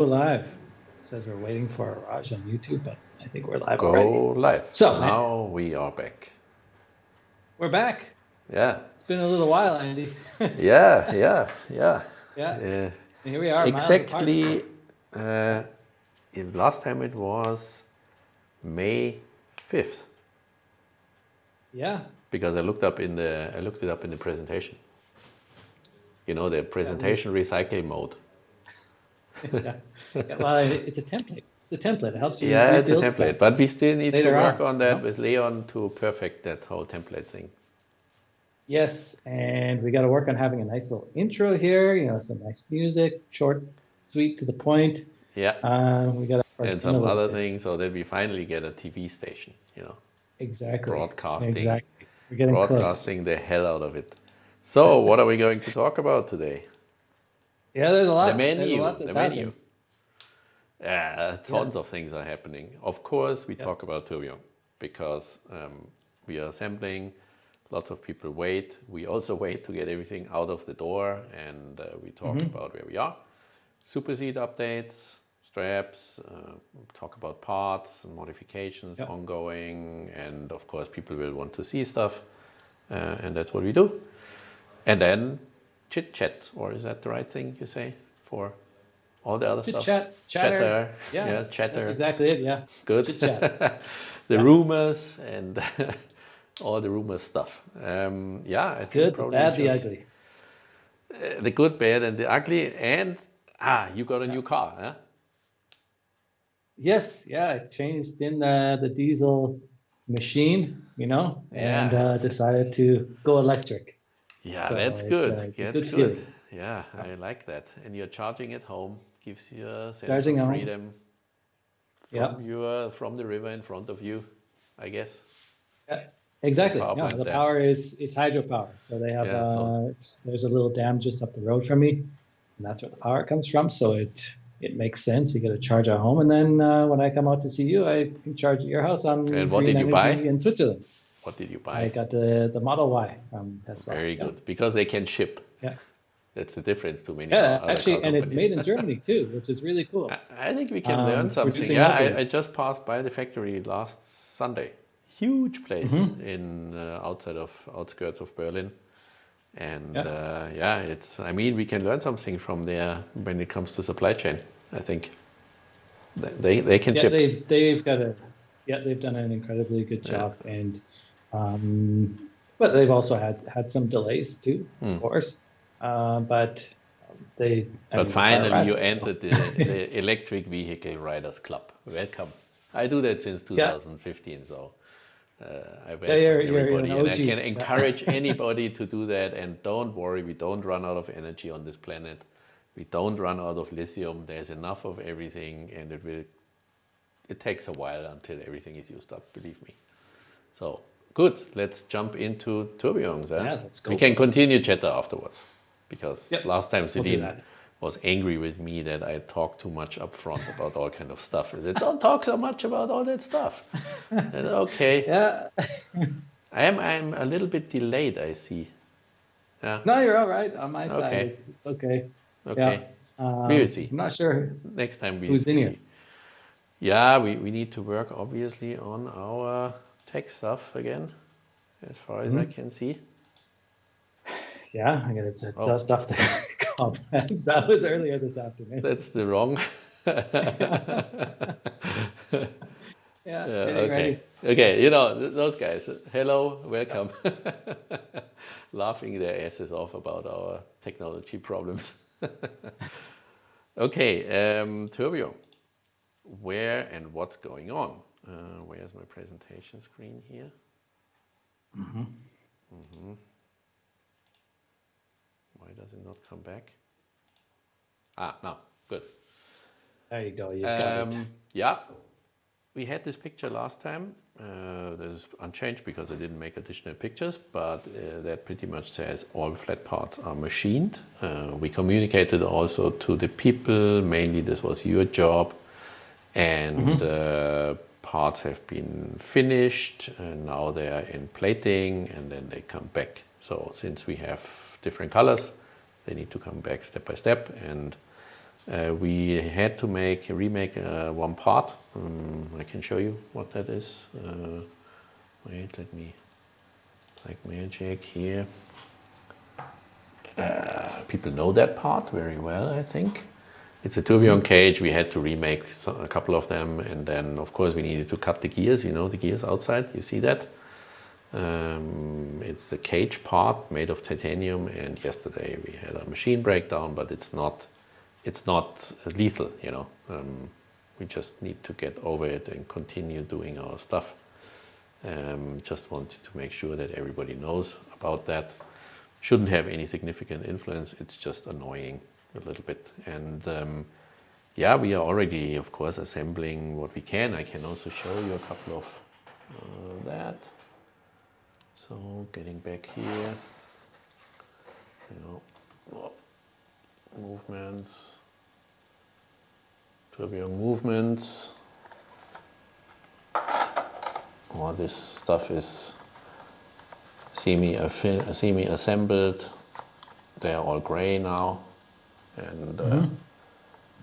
We're live. It says we're waiting for Raj on YouTube, but I think we're live already. Go live. So Now we are back. we're back. Yeah. It's been a little while, Andy. Yeah. Yeah. And here we are, Exactly. Last time it was May 5th. Yeah. Because I looked it up in the presentation. You know, the presentation recycle mode. Yeah. Well, it's a template. It's a template. It helps you. Yeah, it's a rebuild template, stuff but we still need to later work on, on that with Leon to perfect that whole template thing. Yes, and we got to work on having a nice little intro here. You know, some nice music, short, sweet, to the point. Yeah. We got to And some other things, so that we finally get a TV station. You know. Exactly. Broadcasting. Exactly. We're getting broadcasting the hell out of it. So, what are we going to talk about today? Yeah, there's a lot. The menu. There's a lot that's happening. Yeah, tons of things are happening. Of course, we talk about Tourbillon because we are assembling. Lots of people wait. We also wait to get everything out of the door, and we talk about where we are. Supersede updates, straps, talk about parts, modifications ongoing, and of course, people will want to see stuff, and that's what we do. And then chit chat, or is that the right thing you say for all the other stuff? Chatter. Yeah, chatter. That's exactly it. Yeah. Good. Chit chat. The rumors and all the rumor stuff. Yeah, I think good, probably the bad, the ugly. The good, bad, and the ugly. And you got a new car, huh? Yes, yeah, I changed in the diesel machine, you know, and decided to go electric. Yeah, so that's good. That's good. Yeah, I like that. And you're charging at home, gives you a sense of freedom from the river in front of you, I guess. Yeah, exactly. No, the power is hydropower. So they have there's a little dam just up the road from me, and that's where the power comes from. So it makes sense. You get a charge at home, and then when I come out to see you, I can charge at your house on green energy in Switzerland. What did you buy? I got the Model Y from Tesla. Very good, because they can ship. Yeah. That's the difference to many other actually, and it's made in Germany too, which is really cool. I think we can learn something. Yeah, I just passed by the factory last Sunday. Huge place in outskirts of Berlin. And it's. I mean, we can learn something from there when it comes to supply chain. I think they can ship. They've done an incredibly good job, and but they've also had some delays too, of course. But finally, you entered the electric vehicle riders club. Welcome. I do that since 2015, so. I welcome everybody, and I can encourage anybody to do that. And don't worry, we don't run out of energy on this planet. We don't run out of lithium. There's enough of everything, and it takes a while until everything is used up, believe me. So good, let's jump into Tourbillons. Yeah, let's go. We can continue chatter afterwards, because last time Celine was angry with me that I talked too much up front about all kind of stuff. I said, don't talk so much about all that stuff. And okay. Yeah. I'm a little bit delayed, I see. Yeah. No, you're all right on my side. It's okay. Okay. We will see. I'm not sure next time who's in here. Yeah, we need to work obviously on our tech stuff again, as far as I can see. Yeah, I guess it does stuff to cobwebs. That was earlier this afternoon. That's the wrong. Okay, you know, those guys. Hello, welcome. Laughing their asses off about our technology problems. Okay, Tourbillon. Where and what's going on? Where's my presentation screen here? Why does it not come back? No, good. There you go. You got it. Yeah, we had this picture last time. This is unchanged because I didn't make additional pictures, but that pretty much says all flat parts are machined. We communicated also to the people, mainly this was your job, and parts have been finished, and now they are in plating, and then they come back. So since we have different colors, they need to come back step by step, and We had to remake one part. I can show you what that is. Wait, let me, like magic here. People know that part very well, I think. It's a tourbillon cage. We had to remake a couple of them, and then of course we needed to cut the gears. You know, the gears outside. You see that? It's the cage part made of titanium, and yesterday we had a machine breakdown, but it's not lethal. You know, we just need to get over it and continue doing our stuff. Just wanted to make sure that everybody knows about that. Shouldn't have any significant influence. It's just annoying a little bit. And yeah, we are already, of course, assembling what we can. I can also show you a couple of that. So getting back here, you know, movements, tourbillon movements. All this stuff is semi-assembled. They are all gray now, and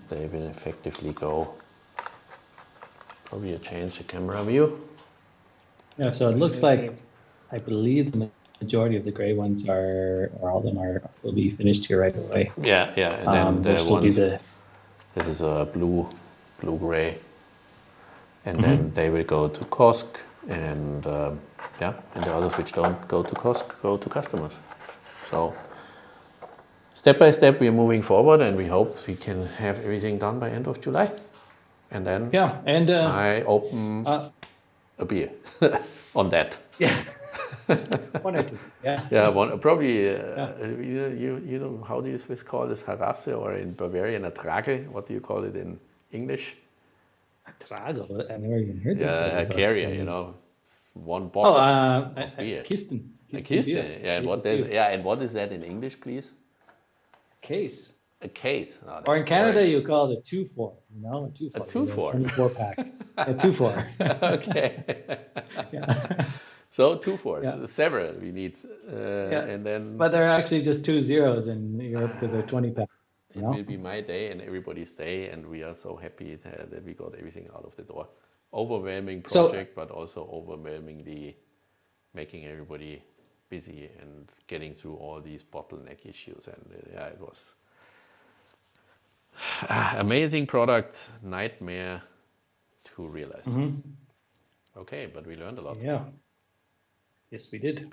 they will effectively go. Probably change the camera view. Yeah, so it looks like, I believe the majority of the gray ones or all of them will be finished here right away. Yeah, and then the ones. This is a blue-gray, and then they will go to COSC, and yeah, and the others which don't go to COSC go to customers. So step by step we are moving forward, and we hope we can have everything done by end of July, and then I open a beer on that. Yeah. One or two. Yeah. Yeah, one probably. You know, how do you Swiss call this, Harasse, or in Bavarian a Tragel? What do you call it in English? A Tragel. I never even heard this. Yeah, a carrier. You know, one box of beer. Kisten. A kisten. Yeah, and what is that in English, please? A case. A case. Oh, or in Canada, you call it a 2-4. You know, a 2-4. A 24-pack. A 2-4. Okay. Yeah. So 2-4s, several we need, and then. But they're actually just 2 zeros in Europe because they're 20 packs. It will be my day and everybody's day, and we are so happy that we got everything out of the door. Overwhelming project, but also overwhelmingly making everybody busy and getting through all these bottleneck issues. And it was amazing product, nightmare to realize. Okay, but we learned a lot. Yeah. Yes, we did.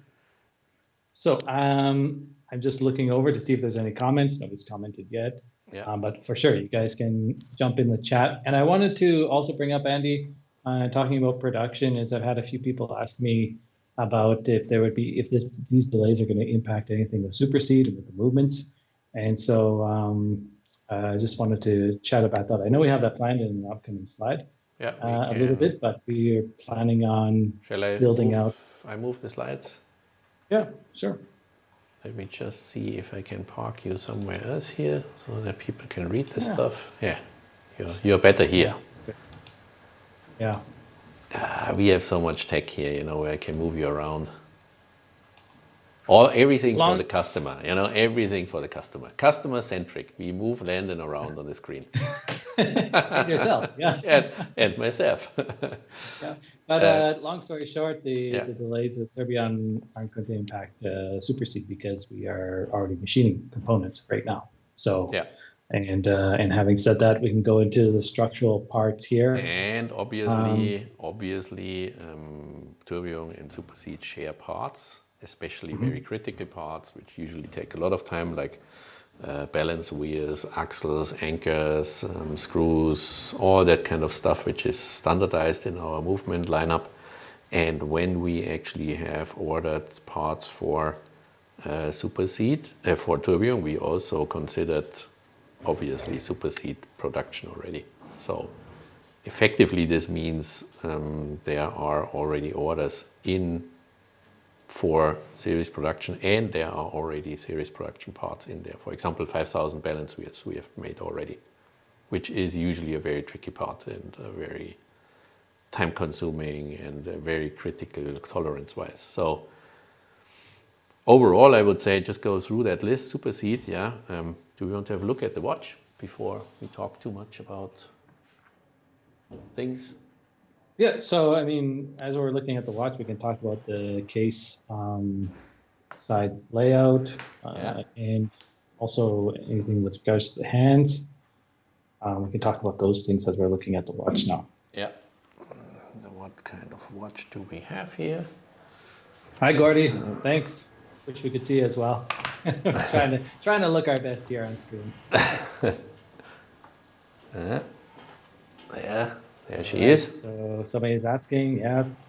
So I'm just looking over to see if there's any comments. Nobody's commented yet. Yeah. But for sure, you guys can jump in the chat. And I wanted to also bring up, Andy, talking about production, is I've had a few people ask me about if these delays are going to impact anything with Supersede and with the movements. And so I just wanted to chat about that. I know we have that planned in an upcoming slide. Yeah, a little bit, but we are planning on building out. I move the slides? Yeah, sure. Let me just see if I can park you somewhere else here so that people can read the stuff. Yeah, you're better here. Yeah. We have so much tech here, you know, where I can move you around. Everything for the customer, you know, everything for the customer. Customer centric. We move Landon around on the screen. And yourself, yeah. and myself. Yeah. But long story short, the delays at Tourbillon aren't going to impact Supersede because we are already machining components right now. So and having said that, we can go into the structural parts here. And obviously, Tourbillon and Supersede share parts, especially very critical parts, which usually take a lot of time, like balance wheels, axles, anchors, screws, all that kind of stuff, which is standardized in our movement lineup. And when we actually have ordered parts for Supersede, for Tourbillon, we also considered, obviously, Supersede production already. So effectively, this means there are already orders in for series production, and there are already series production parts in there. For example, 5,000 balance wheels we have made already, which is usually a very tricky part and very time consuming and very critical tolerance wise. So overall, I would say just go through that list. Supersede, do we want to have a look at the watch? before we talk too much about things? Yeah, so I mean, as we're looking at the watch, we can talk about the case side layout and also anything with regards to the hands. We can talk about those things as we're looking at the watch now. Yeah. So what kind of watch do we have here? Hi, Gordy. Thanks. Wish we could see you as well. trying to look our best here on screen. There she is. So somebody is asking,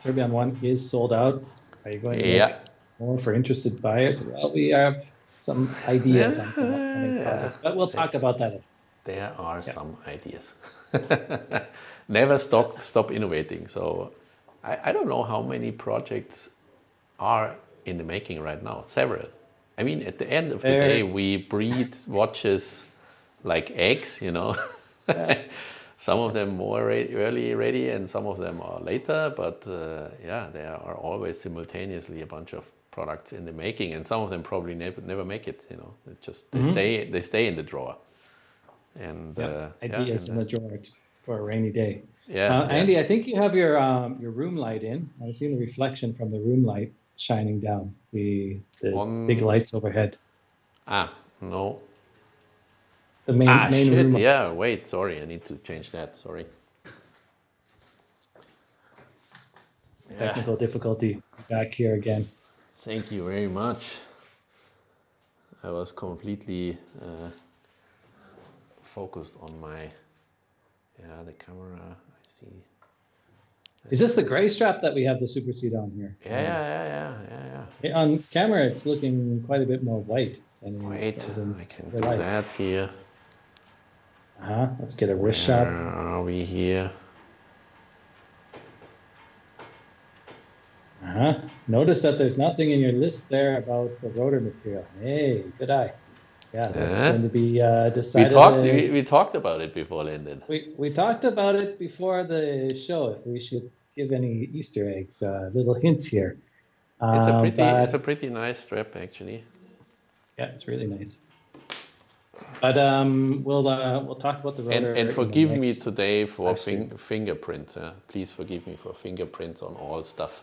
Tourbillon 1 is sold out. Are you going to look more for interested buyers? Well, we have some ideas on some upcoming projects, but we'll talk about that. There are some ideas. Never stop innovating. So I don't know how many projects are in the making right now. Several. I mean, at the end of the day, we breed watches like eggs, you know. Some of them more early ready and some of them are later, but there are always simultaneously a bunch of products in the making, and some of them probably never make it, you know. It just they stay in the drawer. And ideas in the drawer for a rainy day. Yeah, Andy, I think you have your room light in. I've seen the reflection from the room light shining down, the big lights overhead. No. The main room lights. Yeah, wait, sorry, I need to change that, sorry. Technical difficulty back here again. Thank you very much. I was completely focused on the camera. I see. Is this the gray strap that we have the Supersede on here? Yeah. On camera, it's looking quite a bit more white. Wait, I can do that here. Let's get a wrist shot. Where are we here? Notice that there's nothing in your list there about the rotor material. Hey, good eye. Yeah, that's going to be decided. We talked about it before, Landon. We talked about it before the show. If we should give any Easter eggs, little hints here. It's a pretty nice strap, actually. Yeah, it's really nice. But we'll talk about the rotor. And forgive me today for fingerprints. Please forgive me for fingerprints on all stuff,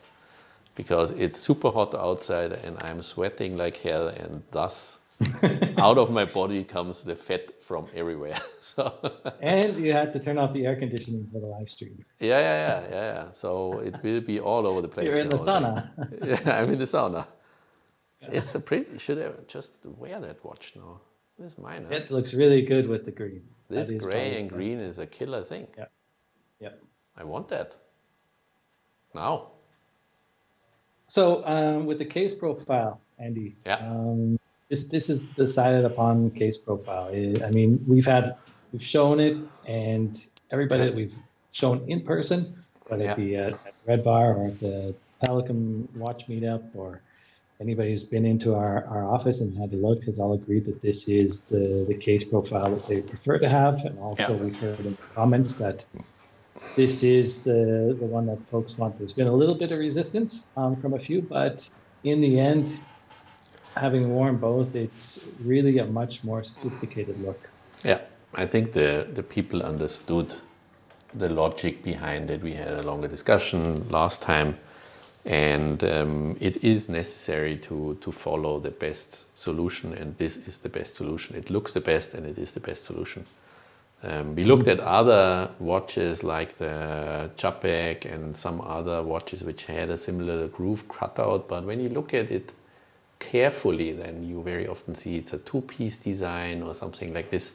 because it's super hot outside and I'm sweating like hell, and thus out of my body comes the fat from everywhere. So and you had to turn off the air conditioning for the live stream. Yeah. So it will be all over the place. You're in the sauna. Yeah, I'm in the sauna. It's a pretty. Should I just wear that watch now? This is mine. It looks really good with the green. This gray and green is a killer thing. Yeah. I want that. Now. So with the case profile, Andy. This is decided upon case profile. I mean, we've shown it, and everybody that we've shown in person, whether it be at Red Bar or at the Telecom Watch Meetup, or anybody who's been into our office and had a look, has all agreed that this is the case profile that they prefer to have. And also we've heard in the comments that this is the one that folks want. There's been a little bit of resistance from a few, but in the end, having worn both, it's really a much more sophisticated look. Yeah, I think the people understood the logic behind it. We had a longer discussion last time, and it is necessary to follow the best solution, and this is the best solution. It looks the best, and it is the best solution. We looked at other watches like the Chapek and some other watches which had a similar groove cutout, but when you look at it carefully, then you very often see it's a two-piece design or something like this,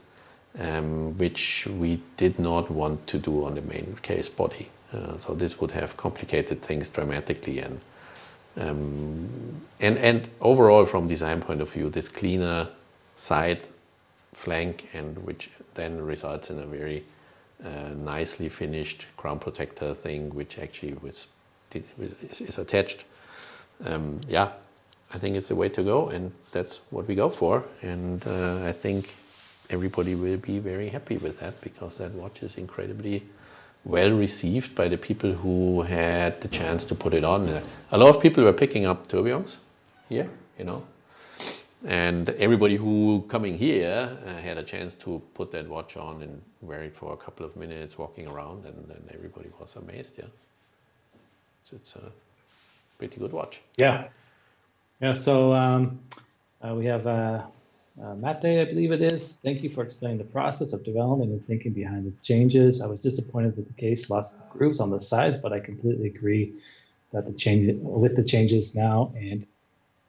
which we did not want to do on the main case body. So this would have complicated things dramatically, and overall, from design point of view, this cleaner side flank, and which then results in a very nicely finished crown protector thing, which actually is attached. I think it's the way to go, and that's what we go for. And I think everybody will be very happy with that, because that watch is incredibly well received by the people who had the chance to put it on. A lot of people were picking up tourbillons here, you know, And everybody who coming here had a chance to put that watch on and wear it for a couple of minutes walking around, and then everybody was amazed. Yeah, so it's a pretty good watch. Yeah. So we have Matt Day, I believe it is. Thank you for explaining the process of development and thinking behind the changes. I was disappointed that the case lost the grooves on the sides, but I completely agree that the changes now, and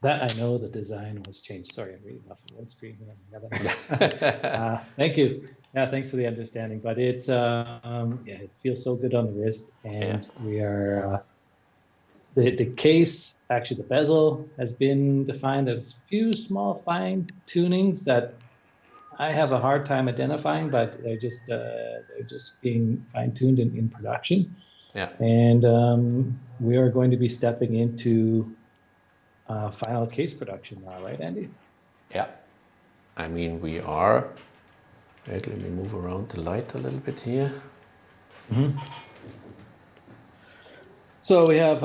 that I know the design was changed. Sorry, I'm reading off one screen here. Thank you. Yeah, thanks for the understanding. But it's it feels so good on the wrist, and we are the case. Actually, the bezel has been defined. There's a few small fine tunings that I have a hard time identifying, but they're just being fine tuned in production. Yeah. And we are going to be stepping into final case production now, right, Andy? Yeah. I mean, we are. Wait, let me move around the light a little bit here. Mm-hmm. So we have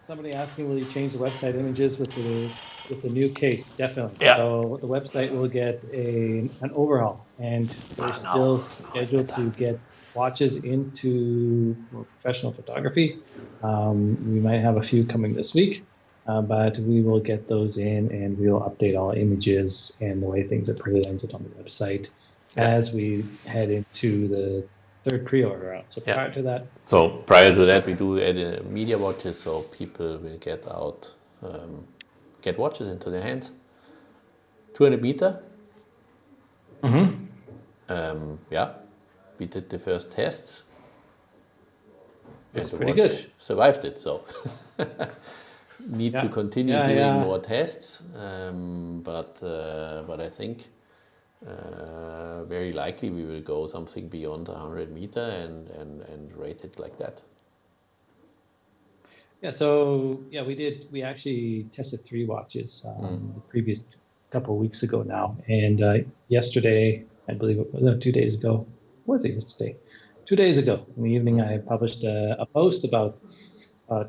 somebody asking, will you change the website images with the new case? Definitely. Yeah. So the website will get an overhaul, and we're still scheduled to get watches into for professional photography. We might have a few coming this week, but we will get those in, and we'll update all images and the way things are presented on the website as we head into the third pre-order out. So prior to that. So prior to that, we do add media watches, so people will get watches into their hands. 200 meter. Mm-hmm. We did the first tests. That's pretty good. Survived it, so need to continue doing more tests. But I think very likely we will go something beyond 100 meter and rate it like that. Yeah. So we actually tested 3 watches the previous couple of weeks ago now, and yesterday, I believe it was 2 days ago. Was it yesterday? 2 days ago in the evening, I published a post about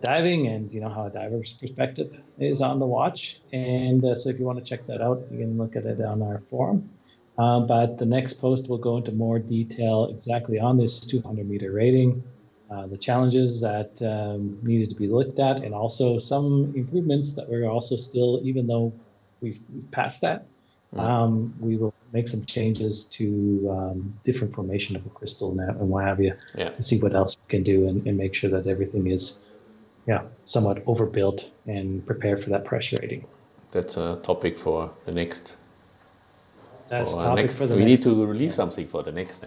diving and how a diver's perspective is on the watch. And so if you want to check that out, you can look at it on our forum. But the next post will go into more detail exactly on this 200 meter rating, the challenges that needed to be looked at, and also some improvements that we're also still, even though we've passed that, we will make some changes to different formation of the crystal and what have you, to see what else we can do and make sure that everything is somewhat overbuilt and prepared for that pressure rating. That's a topic for the next. We need to release something for the next,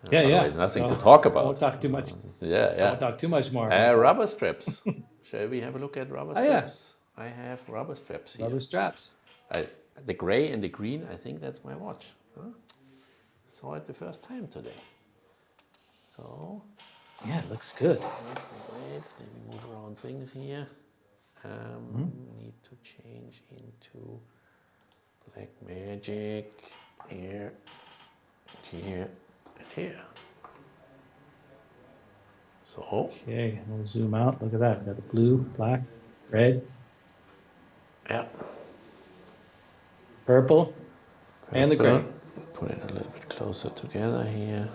Otherwise, nothing to talk about. Won't talk too much. Won't talk too much more. Rubber straps. Shall we have a look at rubber straps? I have rubber straps here. Rubber straps. The gray and the green, I think that's my watch. Saw it the first time today. So. Yeah, it looks good. Wait, let me move around things here. Need to change into Black Magic here, here, and here. So. Okay, we'll zoom out. Look at that. We've got the blue, black, red. Yeah. Purple. And the gray. Put it a little bit closer together here.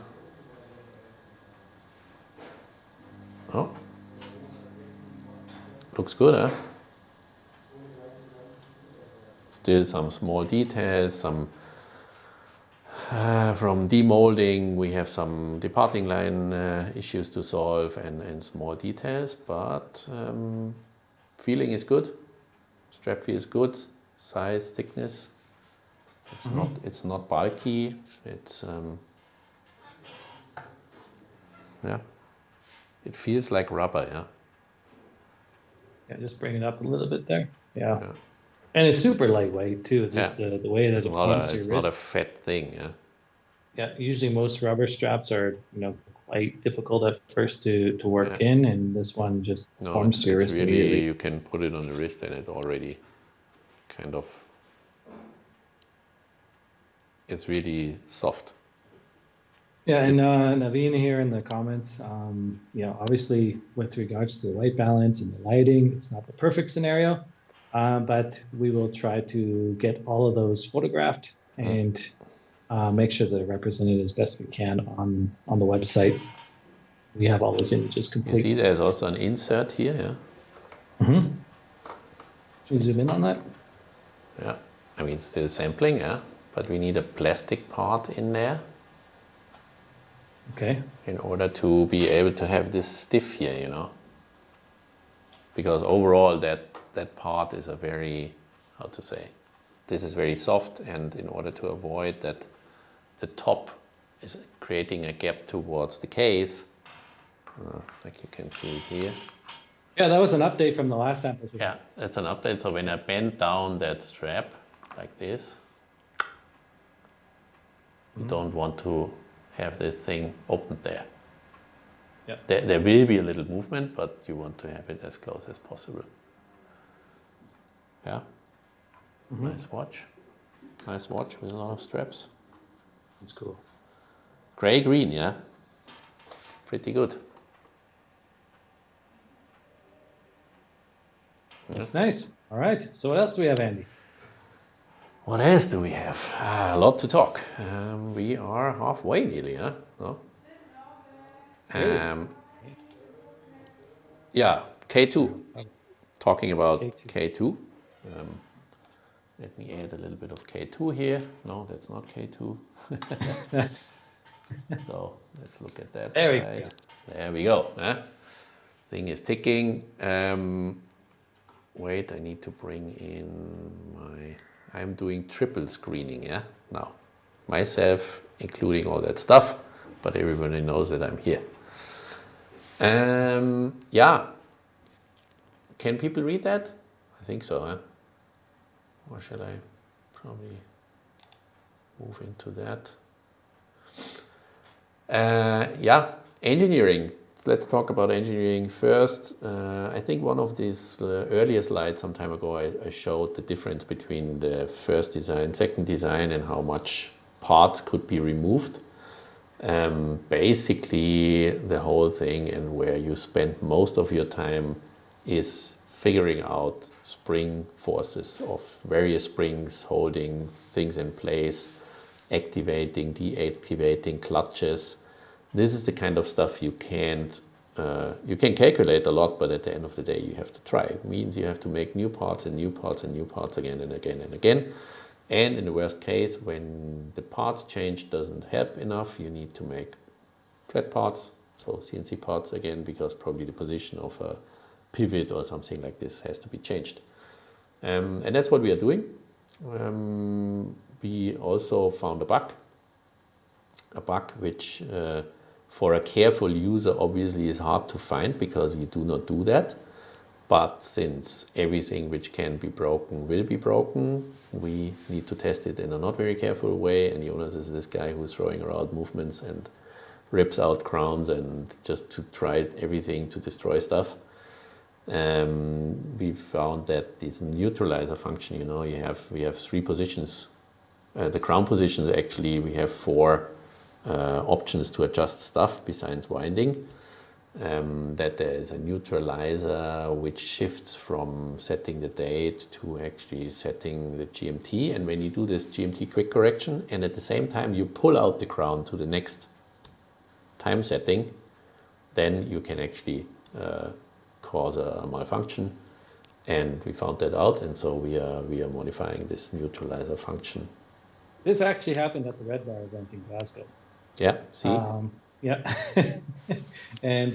Oh. Looks good, huh? Still some small details, some from demolding, we have some departing line issues to solve and small details, but feeling is good, strap feel is good, size, thickness, it's not bulky, it's it feels like rubber, Yeah, just bring it up a little bit there. Yeah. And it's super lightweight too. Just the way that it forms your wrist. It's not a fat thing. Yeah. Usually most rubber straps are quite difficult at first to work in, and this one just forms to your wrist immediately. You can put it on the wrist and it already kind of. It's really soft. Yeah, and Naveen here in the comments, obviously with regards to the white balance and the lighting, it's not the perfect scenario, but we will try to get all of those photographed and make sure that they're represented as best we can on the website. We have all those images complete. You see there's also an insert here, yeah? Mm-hmm. Can you zoom in on that? Yeah, I mean, still sampling, yeah? But we need a plastic part in there. Okay. In order to be able to have this stiff here, you know? Because overall that part is a very, how to say, this is very soft, and in order to avoid that the top is creating a gap towards the case, like you can see here. Yeah, that was an update from the last sample. Yeah, that's an update. So when I bend down that strap like this, you don't want to have this thing opened there. Yeah. There will be a little movement, but you want to have it as close as possible. Yeah. Nice watch. Nice watch with a lot of straps. That's cool. Gray-green, yeah? Pretty good. That's nice. All right. So what else do we have, Andy? What else do we have? A lot to talk. We are halfway nearly, huh? No? Yeah, K2. Talking about K2. Let me add a little bit of K2 here. No, that's not K2. That's So let's look at that there side. There we go. Huh? Thing is ticking. Wait, I need to bring in my... I'm doing triple screening, yeah? Now, myself, including all that stuff, but everybody knows that I'm here. Yeah. Can people read that? I think so, huh? Or should I probably move into that? Yeah, engineering. Let's talk about engineering first. I think one of these earlier slides some time ago, I showed the difference between the first design, second design, and how much parts could be removed. Basically, the whole thing and where you spend most of your time is figuring out spring forces of various springs, holding things in place, activating, deactivating clutches. This is the kind of stuff you can calculate a lot, but at the end of the day, you have to try. It means you have to make new parts and new parts and new parts again and again and again. And in the worst case, when the parts change doesn't help enough, you need to make flat parts, so CNC parts again, because probably the position of a pivot or something like this has to be changed. And that's what we are doing. We also found a bug which for a careful user obviously is hard to find because you do not do that. But since everything which can be broken will be broken, we need to test it in a not very careful way. And Jonas is this guy who's throwing around movements and rips out crowns and just to try everything to destroy stuff. We found that this neutralizer function, you know, we have three positions. The crown positions, actually, we have four options to adjust stuff besides winding. That there is a neutralizer which shifts from setting the date to actually setting the GMT. And when you do this GMT quick correction and at the same time you pull out the crown to the next time setting, then you can actually cause a malfunction. And we found that out, and so we are modifying this neutralizer function. This actually happened at the Red Bar event in Glasgow. Yeah, see? Yeah, and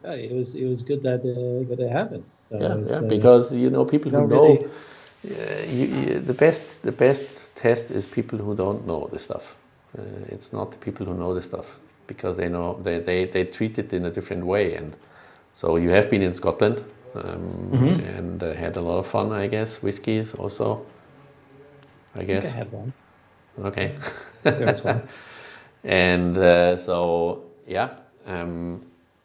it was good that it happened. So yeah, because you know people who know the best test is people who don't know the stuff. It's not the people who know the stuff because they know they treat it in a different way. And so you have been in Scotland and had a lot of fun, I guess. Whiskeys also, I guess. I had one. Okay. There was one. And so, yeah,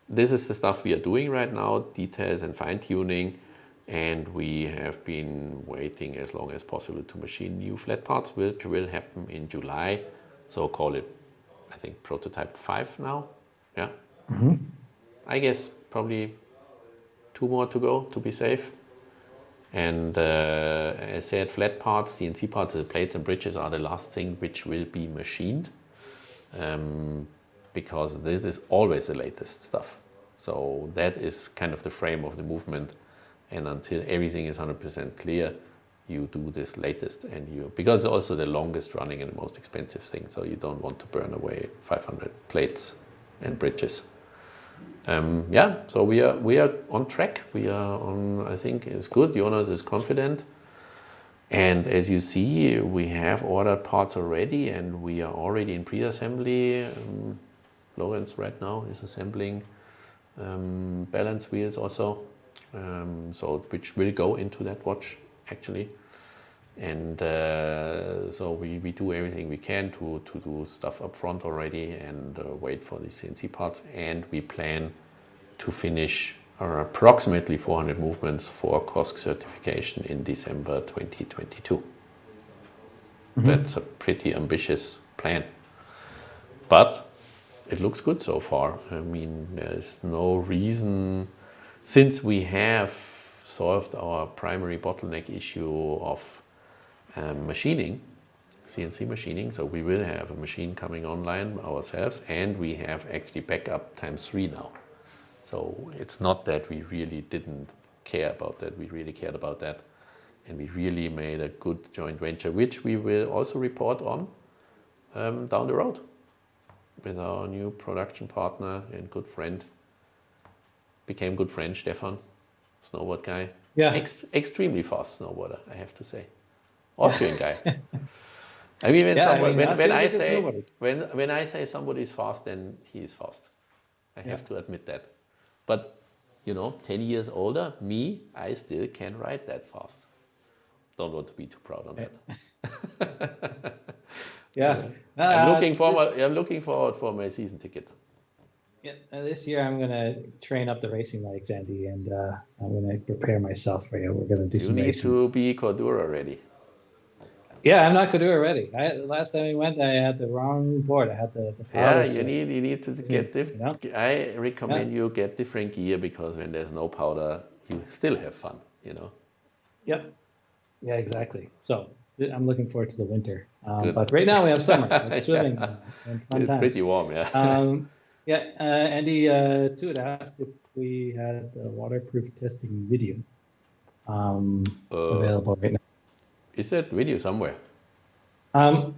this is the stuff we are doing right now, details and fine-tuning, and we have been waiting as long as possible to machine new flat parts, which will happen in July. So call it, I think, prototype 5 now. Yeah. I guess probably 2 more to go to be safe. And as I said, flat parts, CNC parts, the plates and bridges are the last thing which will be machined, because this is always the latest stuff. So that is kind of the frame of the movement. And until everything is 100% clear, you do this latest, and because it's also the longest running and the most expensive thing, so you don't want to burn away 500 plates and bridges. So we are on track. We are on, I think it's good. Jonas is confident. And as you see, we have ordered parts already, and we are already in pre-assembly. Lorenz right now is assembling balance wheels also, so which will go into that watch actually. And so we do everything we can to do stuff up front already, and wait for the CNC parts. And we plan to finish approximately 400 movements for COSC certification in December 2022. That's a pretty ambitious plan, but it looks good so far. I mean, there's no reason, since we have solved our primary bottleneck issue of machining, CNC machining. So we will have a machine coming online ourselves, and we have actually backup ×3 now. So it's not that we really didn't care about that. We really cared about that, and we really made a good joint venture, which we will also report on down the road with our new production partner and good friend. Became good friend, Stefan, snowboard guy. Yeah. Extremely fast snowboarder, I have to say. Austrian guy. I mean, when I say somebody's fast, then he is fast. I have to admit that. But 10 years older, I still can ride that fast. Don't want to be too proud on that. Yeah. I'm looking forward for my season ticket. Yeah, this year I'm gonna train up the racing legs, Andy, and I'm gonna prepare myself for you. We're gonna do some racing. You need to be Cordura ready. Yeah, I'm not Cordura ready. Last time we went, I had the wrong board. I had the power. Yeah, you need to get different. I recommend you get different gear, because when there's no powder, you still have fun. Yep. Yeah, exactly. So I'm looking forward to the winter. But right now we have summer, so it's swimming and fun it's times. Pretty warm, yeah. Andy too had asked if we had the waterproof testing video available right now. Is that video somewhere? I'm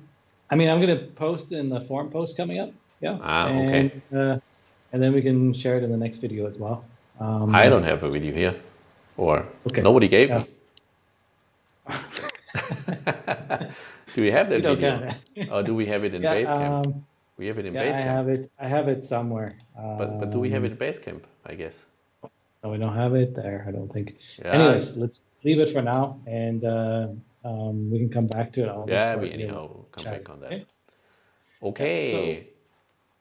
going to post in the forum post coming up. Yeah. Okay. And then we can share it in the next video as well. I don't have a video here, or nobody gave me. Do we have that video? Or do we have it in Basecamp? We have it in Basecamp. I have it somewhere. But do we have it in Basecamp, I guess? No, we don't have it there, I don't think. Yeah. Anyways, let's leave it for now, and we can come back to it. We'll come back on that. Okay.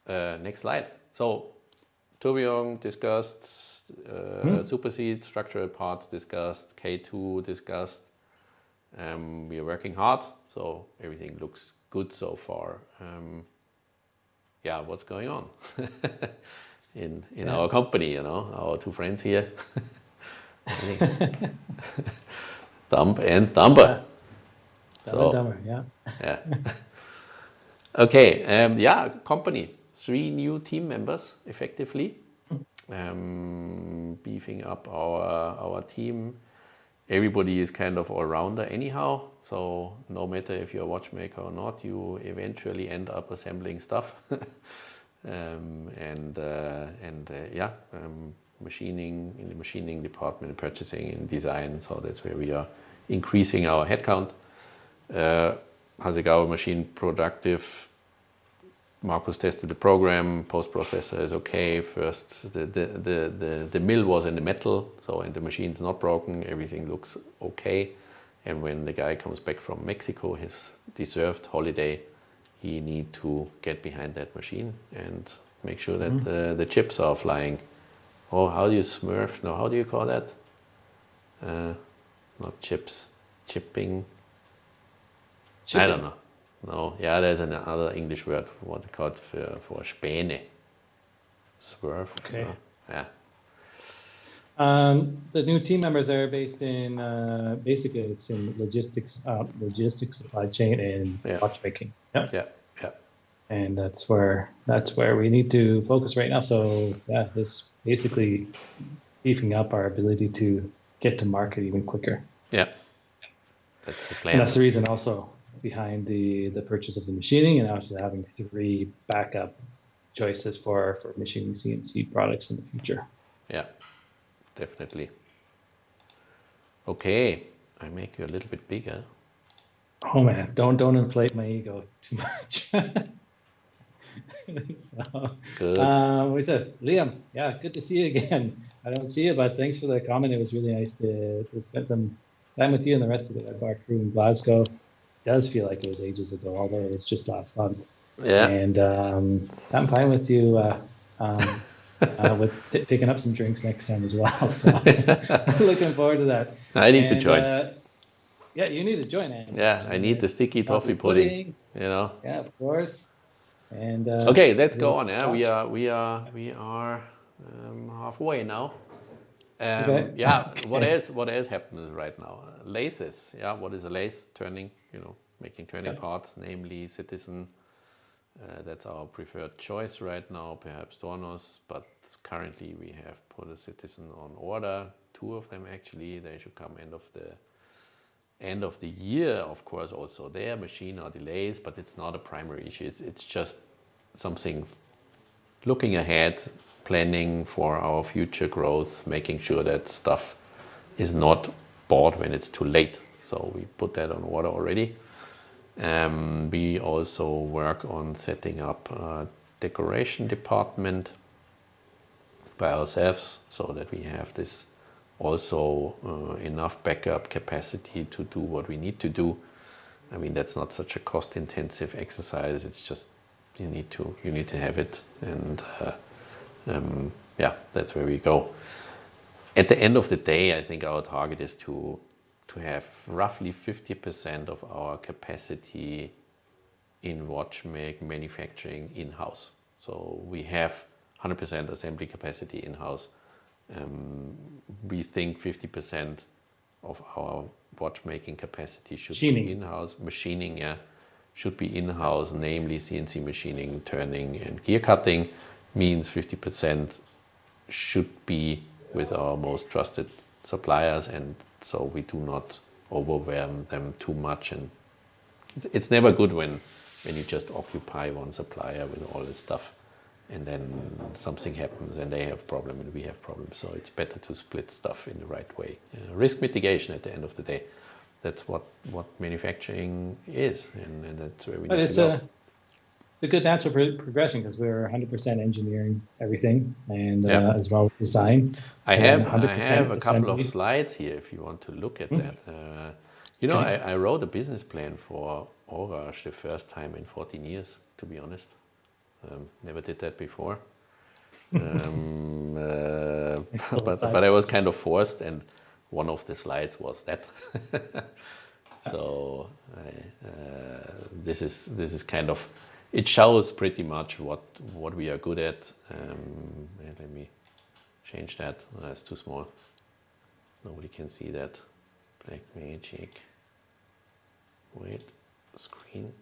Next slide. So, Tourbillon discussed, Supersede structural parts discussed, K2 discussed. We are working hard, so everything looks good so far. What's going on in our company? Our two friends here, Dump and Dumper. Dumper, yeah. Okay. Company. 3 new team members, effectively, beefing up our team. Everybody is kind of all-rounder anyhow, so no matter if you're a watchmaker or not, you eventually end up assembling stuff. Machining, in the machining department, purchasing, and design, so that's where we are increasing our headcount. Hasegawa machine productive. Marcus tested the program, post-processor is okay. First, the mill was in the metal, and the machine's not broken, everything looks okay. And when the guy comes back from Mexico, his deserved holiday, he need to get behind that machine and make sure that the chips are flying. Oh, how do you smurf? No, how do you call that? Not chips, chipping. I don't know. No, there's another English word, what they call it for Späne. Swerve. Okay. So, The new team members are based in basically it's in logistics, supply chain, and watchmaking. Yeah. And that's where we need to focus right now. So yeah, this basically beefing up our ability to get to market even quicker. Yeah, that's the plan. And that's the reason also behind the purchase of the machining, and also having 3 backup choices for machining CNC products in the future. Yeah, definitely. Okay, I make you a little bit bigger. Oh man, don't inflate my ego too much. So, good. We said, Liam, yeah, good to see you again. I don't see you, but thanks for the comment. It was really nice to spend some time with you and the rest of the Web Art crew in Glasgow. It does feel like it was ages ago, although it was just last month. Yeah. And I'm fine with you with picking up some drinks next time as well. So I'm looking forward to that. I need to join. Yeah, you need to join, Andy. Yeah, I need the sticky toffee pudding. You know. Yeah, of course. And okay, let's go on. Yeah, we are halfway now. Okay. Yeah, okay. What else happens right now? Lathes. Yeah, what is a lathe? Turning, making turning parts, namely Citizen. That's our preferred choice right now, perhaps Tornos, but currently we have put a Citizen on order, 2 of them actually. They should come end of the year, of course. Also their machine are delays, but it's not a primary issue. It's just something looking ahead, planning for our future growth, making sure that stuff is not bought when it's too late. So we put that on order already. We also work on setting up a decoration department by ourselves, so that we have this also enough backup capacity to do what we need to do. I mean, that's not such a cost-intensive exercise. It's just you need to have it, and yeah, that's where we go. At the end of the day, I think our target is to have roughly 50% of our capacity in manufacturing in-house. So we have 100% assembly capacity in-house. We think 50% of our watchmaking capacity should be in-house. Machining, yeah, should be in-house, namely CNC machining, turning, and gear cutting. Means 50% should be with our most trusted suppliers, and so we do not overwhelm them too much. And it's never good when you just occupy one supplier with all this stuff, and then something happens and they have problem and we have problems. So it's better to split stuff in the right way. Risk mitigation at the end of the day. That's what manufacturing is, and that's where we need to go. It's a good natural progression, because we're 100% engineering everything, and as well as design. I have a couple of slides here if you want to look at that. I wrote a business plan for Orange the first time in 14 years, to be honest. Never did that before. But I was kind of forced, and one of the slides was that. So this is kind of, it shows pretty much what we are good at. Let me change that. That's too small. Nobody can see that. Black Magic. Wait, screen.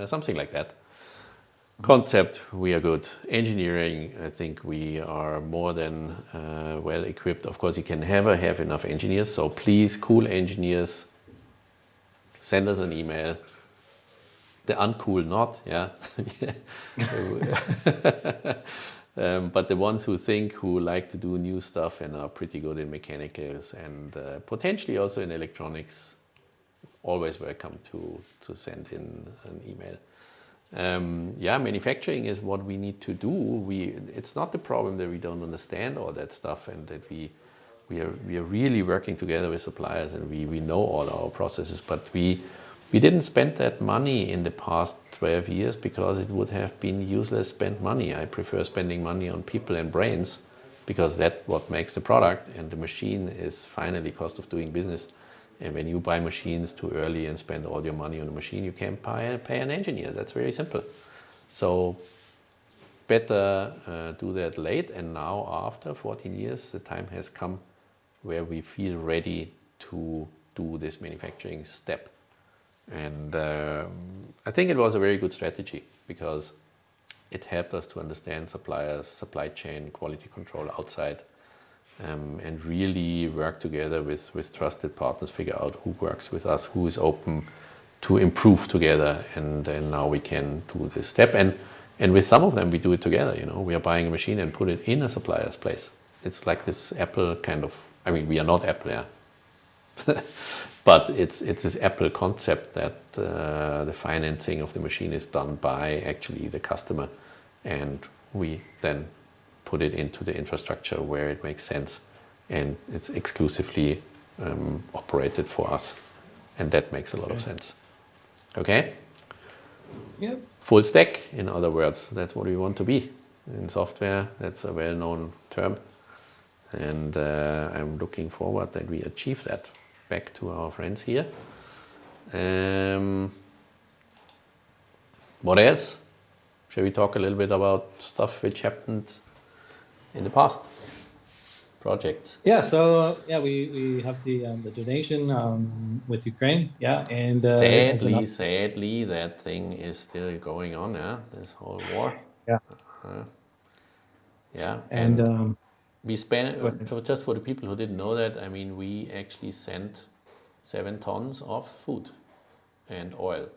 Something like that. Concept, we are good. Engineering, I think we are more than well equipped. Of course, you can never have enough engineers. So please, cool engineers, send us an email. The uncool not, yeah. But the ones who like to do new stuff and are pretty good in mechanicals and potentially also in electronics, always welcome to send in an email. Manufacturing is what we need to do. It's not the problem that we don't understand all that stuff, and that we are really working together with suppliers, and we know all our processes, but we didn't spend that money in the past 12 years because it would have been useless spent money. I prefer spending money on people and brains, because that's what makes the product, and the machine is finally cost of doing business. And when you buy machines too early and spend all your money on a machine, you can't pay an engineer. That's very simple. So better do that late. And now after 14 years, the time has come where we feel ready to do this manufacturing step. And I think it was a very good strategy because it helped us to understand suppliers, supply chain, quality control outside, and really work together with trusted partners, figure out who works with us, who is open to improve together. And then now we can do this step. And with some of them, we do it together. We are buying a machine and put it in a supplier's place. It's like this Apple kind of, we are not Apple, yeah. But it's this Apple concept that the financing of the machine is done by actually the customer, and we then put it into the infrastructure where it makes sense, and it's exclusively operated for us, and that makes a lot of sense. Okay? Yeah. Full stack, in other words, that's what we want to be. In software, that's a well-known term, and I'm looking forward that we achieve that. Back to our friends here. What else? Shall we talk a little bit about stuff which happened in the past? Projects. Yeah, so we have the donation with Ukraine. Yeah, and sadly, that thing is still going on. Yeah, this whole war. Yeah. Yeah, and we spent, just for the people who didn't know that, we actually sent 7 tons of food and oil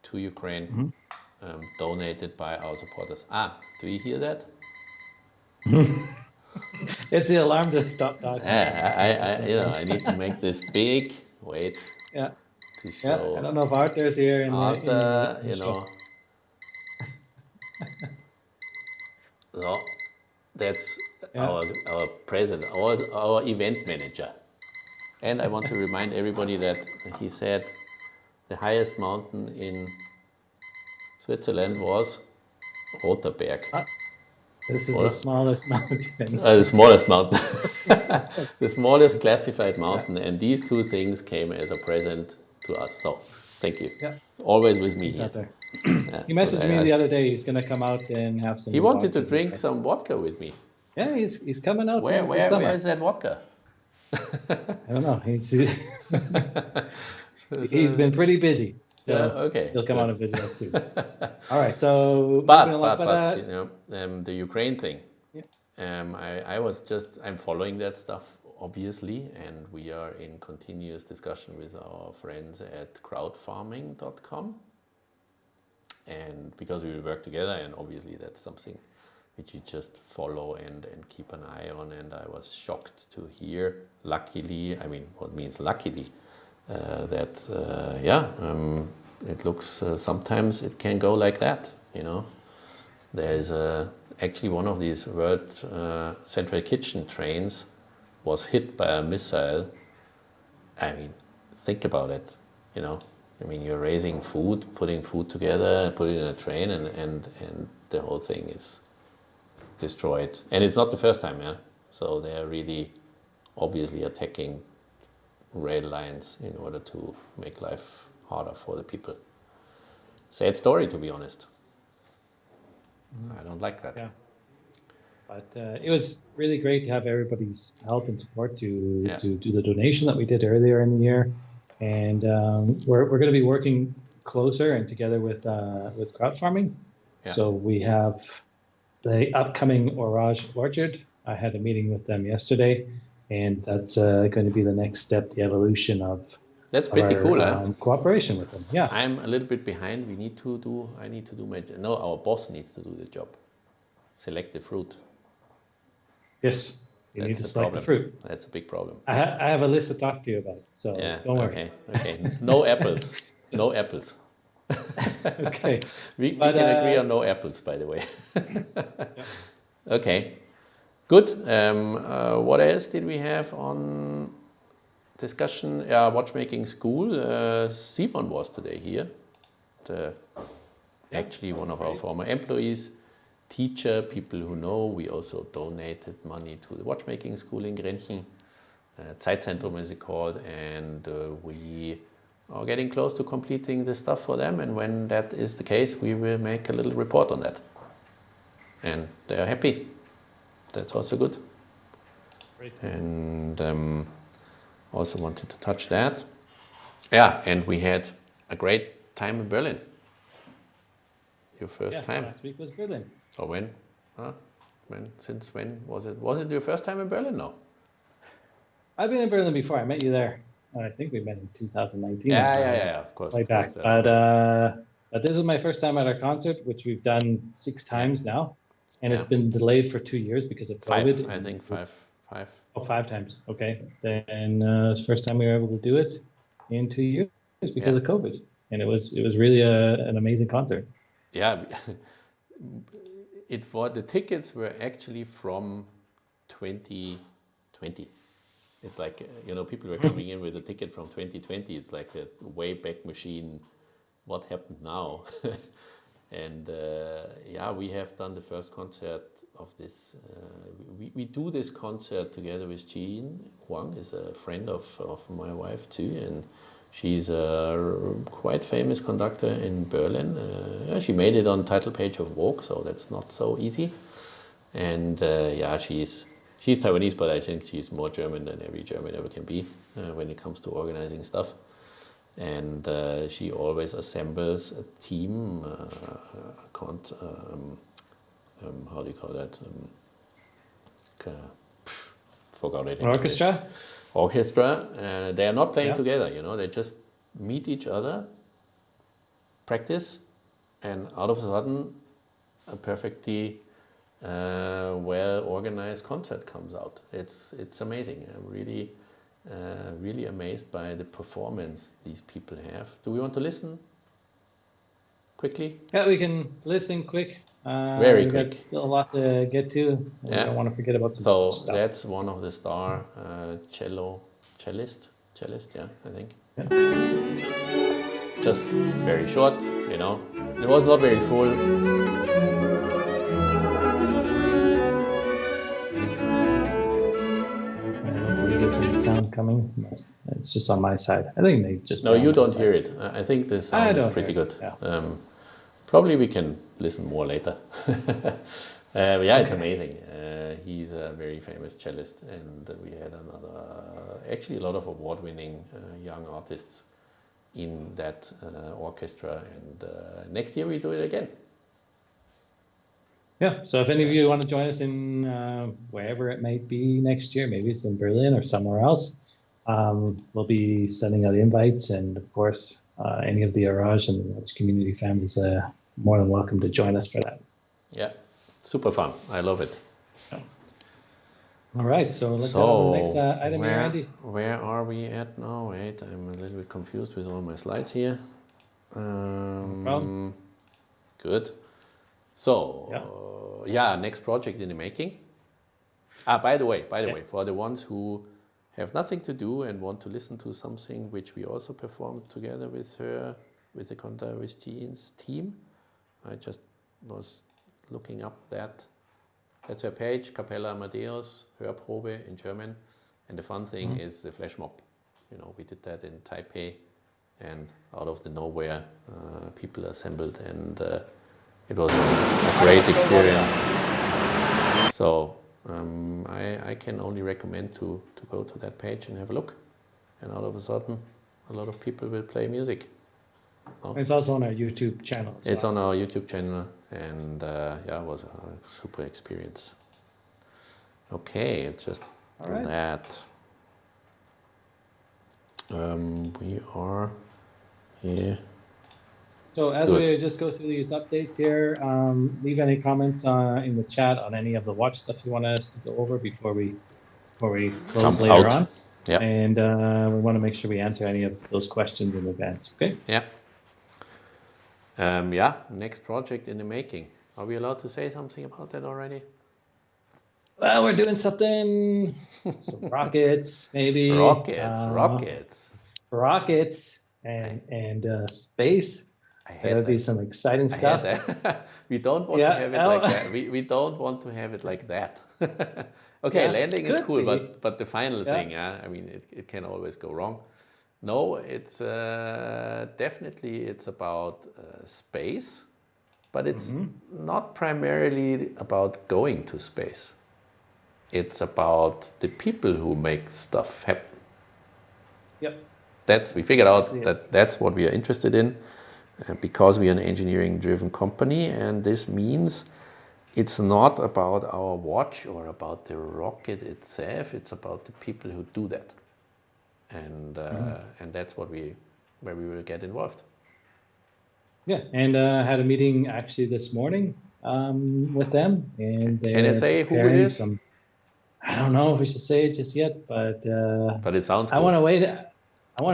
to Ukraine, donated by our supporters. Do you hear that? It's the alarm to stop talking. I need to make this big. Wait. Yeah. To show. I don't know if Arthur's here. Arthur, No, that's our president, our event manager. And I want to remind everybody that he said the highest mountain in Switzerland was Roterberg. This is the smallest mountain. The smallest mountain. The smallest classified mountain. Yeah. And these 2 things came as a present to us. So, thank you. Yeah. Always with me here. Yeah, he messaged me the other day. He's going to come out and have some. He wanted to drink some vodka with me. Yeah, he's coming out. Where is that vodka? I don't know. He's been pretty busy. So okay. He'll come out and visit us soon. All right. So, but the Ukraine thing. Yeah. I'm following that stuff obviously, and we are in continuous discussion with our friends at crowdfarming.com. And because we will work together, and obviously that's something which you just follow and keep an eye on. And I was shocked to hear, luckily, what means luckily, that it looks, sometimes it can go like that, There's actually one of these World Central Kitchen trains was hit by a missile. Think about it, you're raising food, putting food together, put it in a train, and the whole thing is destroyed. And it's not the first time, yeah? So they're really obviously attacking rail lines in order to make life harder for the people. Sad story, to be honest. I don't like that. Yeah. But it was really great to have everybody's help and support to do the donation that we did earlier in the year. And we're going to be working closer and together with crowd farming. Yeah. So we have the upcoming Orage Orchard. I had a meeting with them yesterday, and that's going to be the next step, the evolution of that's pretty cool, cooperation with them. Yeah, I'm a little bit behind. Our boss needs to do the job. Select the fruit. Yes. You need to select the fruit. That's a big problem. I have a list to talk to you about, so don't worry. Okay. No apples. No apples. Okay. We can agree on no apples, by the way. Okay. Good. What else did we have on discussion? Watchmaking school. Simon was today here. Actually one of our former employees. Teacher, people who know, we also donated money to the watchmaking school in Grenchen. Zeitzentrum is it called, and we are getting close to completing the stuff for them, and when that is the case, we will make a little report on that. and they're happy. That's also good. Great. And also wanted to touch that. Yeah, and we had a great time in Berlin. Your first time. Last week was Berlin. So when? Huh? Since when was it? Was it your first time in Berlin? No. I've been in Berlin before. I met you there. I think we met in 2019. Yeah, of course. Way back. But this is my first time at our concert, which we've done 6 times now. And it's been delayed for 2 years because of COVID. 5, I think 5. Oh, 5 times. Okay. Then it's the first time we were able to do it in 2 years because of COVID. And it was really an amazing concert. Yeah. The tickets were actually from 2020. It's like, people were coming in with a ticket from 2020. It's like a way back machine. What happened now? And we have done the first concert of this. We do this concert together with Jean Huang, is a friend of my wife too, and she's a quite famous conductor in Berlin. She made it on title page of Vogue, so that's not so easy. And she's Taiwanese, but I think she's more German than every German ever can be when it comes to organizing stuff. And she always assembles a team, how do you call that? Forgot it. Orchestra? Orchestra. They are not playing together, they just meet each other, practice, and out of a sudden, a perfectly well-organized concert comes out. It's amazing. I'm really amazed by the performance these people have. Do we want to listen quickly? Yeah, we can listen quick. Very quick. Got still a lot to get to. We don't want to forget about some stuff. That's one of the star cellist, I think. Yeah. Just very short, It was not very full. Sound coming. It's just on my side. I think they just. No, you don't hear it. I think the sound is pretty good. Yeah. Probably we can listen more later. It's amazing. He's a very famous cellist, and we had actually a lot of award-winning young artists in that orchestra. And next year we do it again. Yeah, so if any of you want to join us in wherever it might be next year, maybe it's in Berlin or somewhere else, we'll be sending out invites, and of course, any of the Arage and the Watch community families are more than welcome to join us for that. Yeah, super fun. I love it. Yeah. All right, so let's go to the next item here, Andy. Where are we at now? Wait, I'm a little bit confused with all my slides here. Good. So, next project in the making. By the way, for the ones who have nothing to do and want to listen to something which we also performed together with her, with Jean's team, I just was looking up that. That's her page, Capella Amadeus, Hörprobe in German. And the fun thing is the flash mob. We did that in Taipei, and out of the nowhere, people assembled, and it was a great experience. So I can only recommend to go to that page and have a look. And out of a sudden, a lot of people will play music. It's also on our YouTube channel. It's on our YouTube channel, and it was a super experience. Okay, just that. We are here. So as we just go through these updates here, leave any comments in the chat on any of the watch stuff you want us to go over before we close later on. Yeah. And we want to make sure we answer any of those questions in advance. Okay. Yeah. Next project in the making. Are we allowed to say something about that already? Well, we're doing something. Some rockets, maybe. Rockets, and space. There'll be some exciting stuff. We don't want to have it like that. We don't want to have it like that. Okay, landing is cool, but the final thing, I mean, it can always go wrong. No, it's definitely it's about space, but it's not primarily about going to space. It's about the people who make stuff happen. Yep. We figured out that that's what we are interested in, because we are an engineering-driven company, and this means it's not about our watch or about the rocket itself. It's about the people who do that, and that's where we will get involved. Yeah, and had a meeting actually this morning with them, and can I say who it is? I don't know if we should say it just yet, but it sounds cool. I want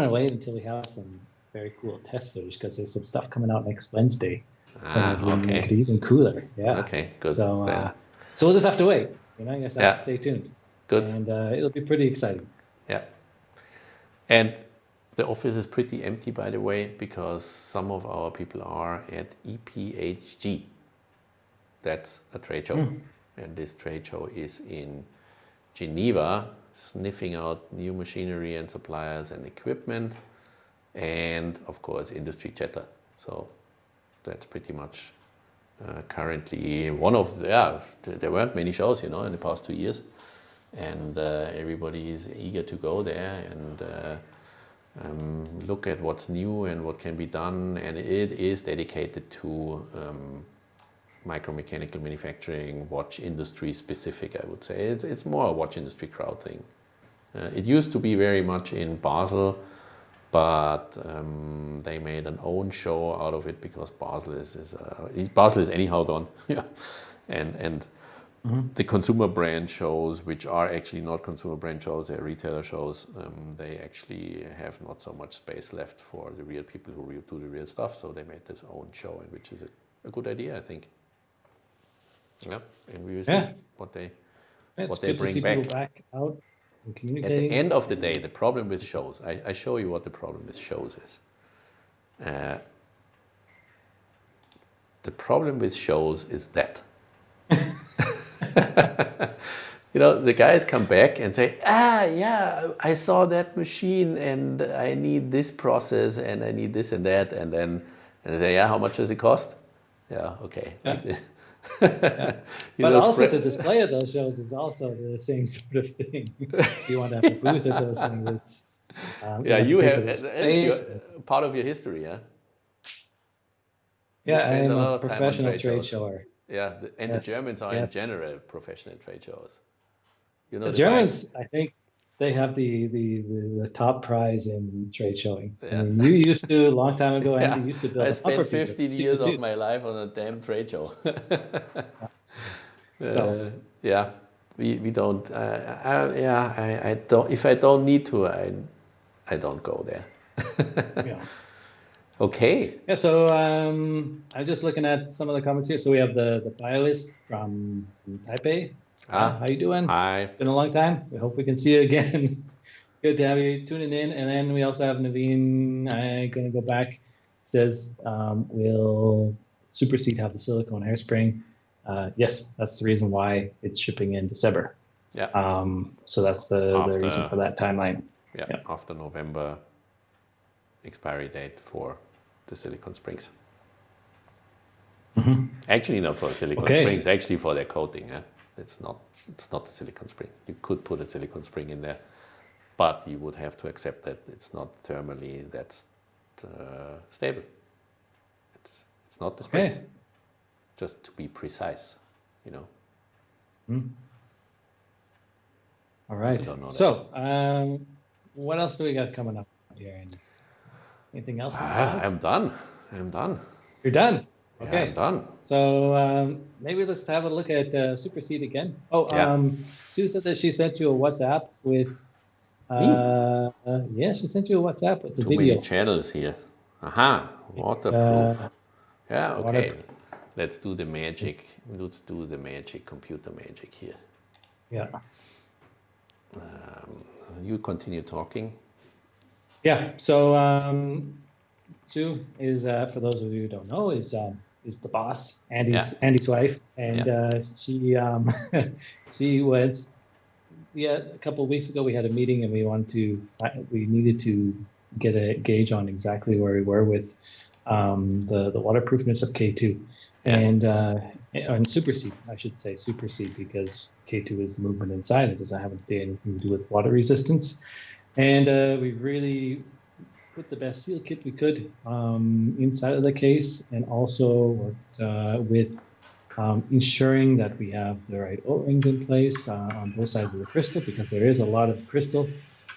to wait until we have some very cool test footage, because there's some stuff coming out next Wednesday. Okay. Make it even cooler. Yeah. Okay, good. So we'll just have to wait. I guess I have to stay tuned. Good. And it'll be pretty exciting. Yeah. And the office is pretty empty, by the way, because some of our people are at EPHG. That's a trade show. And this trade show is in Geneva, sniffing out new machinery and suppliers and equipment, and of course industry chatter. So that's pretty much currently one of there weren't many shows, in the past 2 years, and everybody is eager to go there and look at what's new and what can be done, and it is dedicated to micromechanical manufacturing, watch industry specific, I would say. It's more a watch industry crowd thing. It used to be very much in Basel, but they made an own show out of it, because Basel is anyhow gone. Yeah, and the consumer brand shows, which are actually not consumer brand shows, they're retailer shows, they actually have not so much space left for the real people who do the real stuff, so they made this own show, which is a good idea, I think. Yeah, and we will see what they bring back out and At communicating. the end of the day, the problem with shows, I show you what the problem with shows is. The problem with shows is that the guys come back and say, I saw that machine and I need this process and I need this and that, and they say, how much does it cost? Yeah, okay. But also to display at those shows is also the same sort of thing. If you want to have a booth at those things, it's you have it's part of your history, yeah. I'm a professional trade shower. Yeah, and the Germans are in general professional trade showers. The Germans, I think, they have the top prize in trade showing. Yeah. I mean, you used to, a long time ago, Andy used to build I spent 15 years of my life on a damn trade show. We don't. I don't. If I don't need to, I don't go there. Yeah. Okay. Yeah. So I'm just looking at some of the comments here. So we have the Biolist from Taipei. How you doing? Hi. It's been a long time. We hope we can see you again. Good to have you tuning in. And then we also have Naveen. I'm going to go back. Says, will Supersede have the silicone hairspring? Yes, that's the reason why it's shipping in December. Yeah. So that's the reason for that timeline. Yeah. After November expiry date for the silicone springs. Mm-hmm. Actually, not for silicone springs. Actually, for their coating. Yeah. It's not the silicone spring. You could put a silicone spring in there, but you would have to accept that it's not thermally that's stable. It's not the spring. Okay. Just to be precise, All right. So, what else do we got coming up here? Anything else? I'm done. You're done. Okay. Yeah, I'm done. So maybe let's have a look at Supersede again. Sue said that she sent you a WhatsApp with. She sent you a WhatsApp with the Too video. many channels here. Aha, waterproof. Okay. Let's do the magic. Let's do the magic, computer magic here. Yeah. You continue talking. Yeah. So Sue is, for those of you who don't know, is the boss, Andy's wife, and she was. A couple of weeks ago we had a meeting and we needed to get a gauge on exactly where we were with the waterproofness of K2, And Supersede, I should say Supersede, because K2 is the movement inside. It doesn't have anything to do with water resistance. And we really put the best seal kit we could inside of the case, and also worked with ensuring that we have the right O-rings in place on both sides of the crystal, because there is a lot of crystal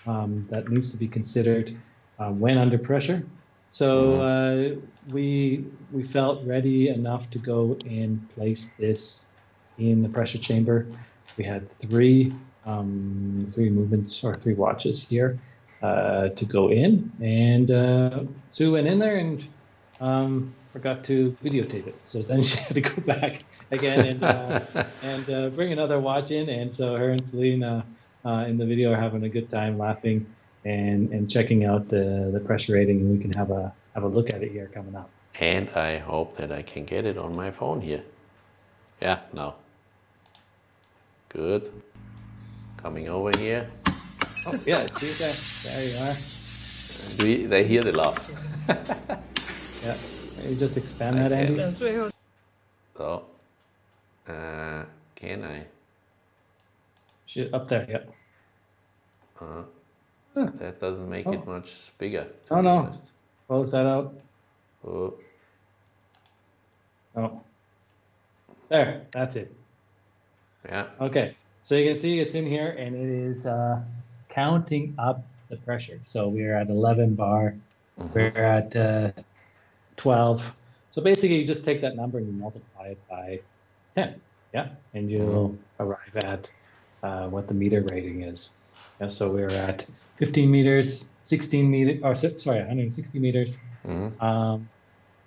that needs to be considered when under pressure. So we felt ready enough to go and place this in the pressure chamber. We had three movements or 3 watches here to go in, and Sue went in there and forgot to videotape it. So then she had to go back again and bring another watch in. And so her and Celine in the video are having a good time laughing and checking out the pressure rating, and we can have a look at it here coming up. And I hope that I can get it on my phone here. Yeah, now. Good. Coming over here. Oh yeah, see it there. There you are. They hear the laugh. Yeah, you just expand that, Andy. So, can I? Shit, up there, yeah. That doesn't make it much bigger. Oh no, honest. Close that out. Oh. Oh. There, that's it. Yeah. Okay, so you can see it's in here, and it is counting up the pressure. So we're at 11 bar. We're at 12. So basically, you just take that number and you multiply it by 10. Yeah, and you'll arrive at what the meter rating is. Yeah, so we're at 15 meters, 16 meters, or sorry, 160 meters.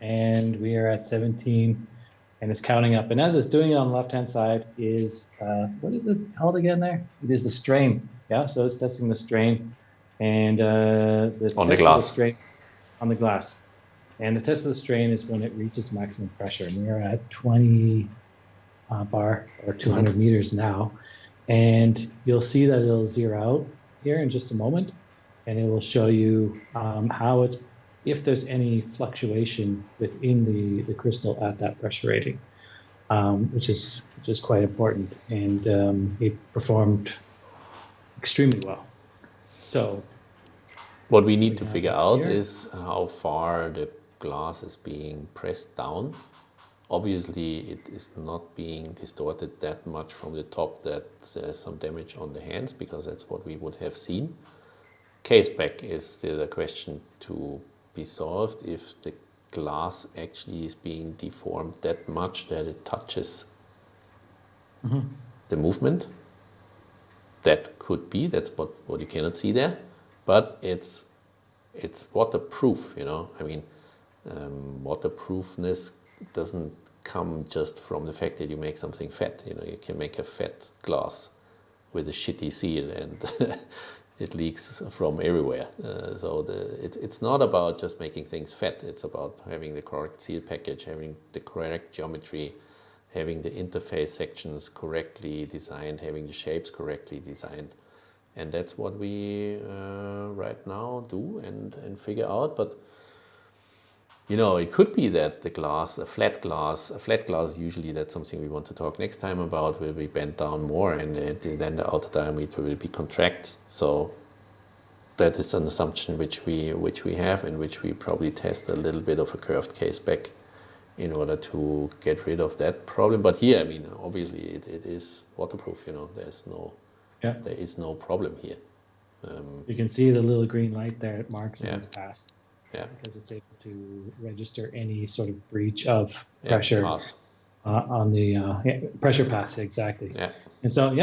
And we are at 17, and it's counting up. And as it's doing it on the left-hand side is, what is it called again there? It is the strain. Yeah, so it's testing the strain. And on the glass. Strain on the glass. And the test of the strain is when it reaches maximum pressure. And we're at 20 bar or 200 meters now. And you'll see that it'll zero out here in just a moment. And it will show you how it's, if there's any fluctuation within the crystal at that pressure rating, which is quite important. And it performed extremely well. So what we need to figure out is how far the glass is being pressed down. Obviously, it is not being distorted that much from the top that there's some damage on the hands, because that's what we would have seen. Case back is still a question to be solved, if the glass actually is being deformed that much that it touches the movement. That could be, that's what you cannot see there, but it's waterproof, you know. I mean, waterproofness doesn't come just from the fact that you make something fat. You know, you can make a fat glass with a shitty seal and it leaks from everywhere. So it's not about just making things fat. It's about having the correct seal package, having the correct geometry, having the interface sections correctly designed, having the shapes correctly designed. And that's what we right now do and figure out. But you know, it could be that the glass, a flat glass usually, that's something we want to talk next time about, will be bent down more, and then the outer diameter will be contract. So that is an assumption which we have, and which we probably test a little bit of a curved case back in order to get rid of that problem. But here, I mean, obviously it is waterproof, you know, there is no problem here. You can see the little green light there, it marks and it's passed. Yeah. Because it's able to register any sort of breach of pressure on the pressure pass, exactly. Yeah. And so,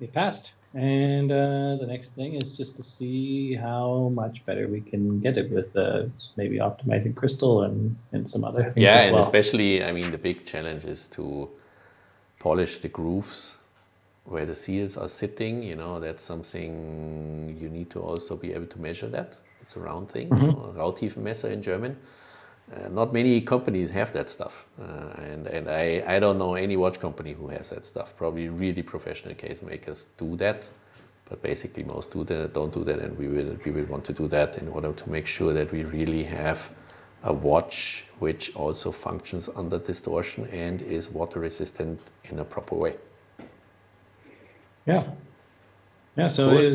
it passed. And the next thing is just to see how much better we can get it with maybe optimizing crystal and some other things. Yeah, as and well. especially, I mean, the big challenge is to polish the grooves where the seals are sitting. You know, that's something you need to also be able to measure that. It's a round thing, you know, Rautiefenmesser in German. Not many companies have that stuff, and I don't know any watch company who has that stuff. Probably really professional case makers do that, but basically most don't do that, and we will want to do that in order to make sure that we really have a watch which also functions under distortion and is water resistant in a proper way. Yeah. So cool. it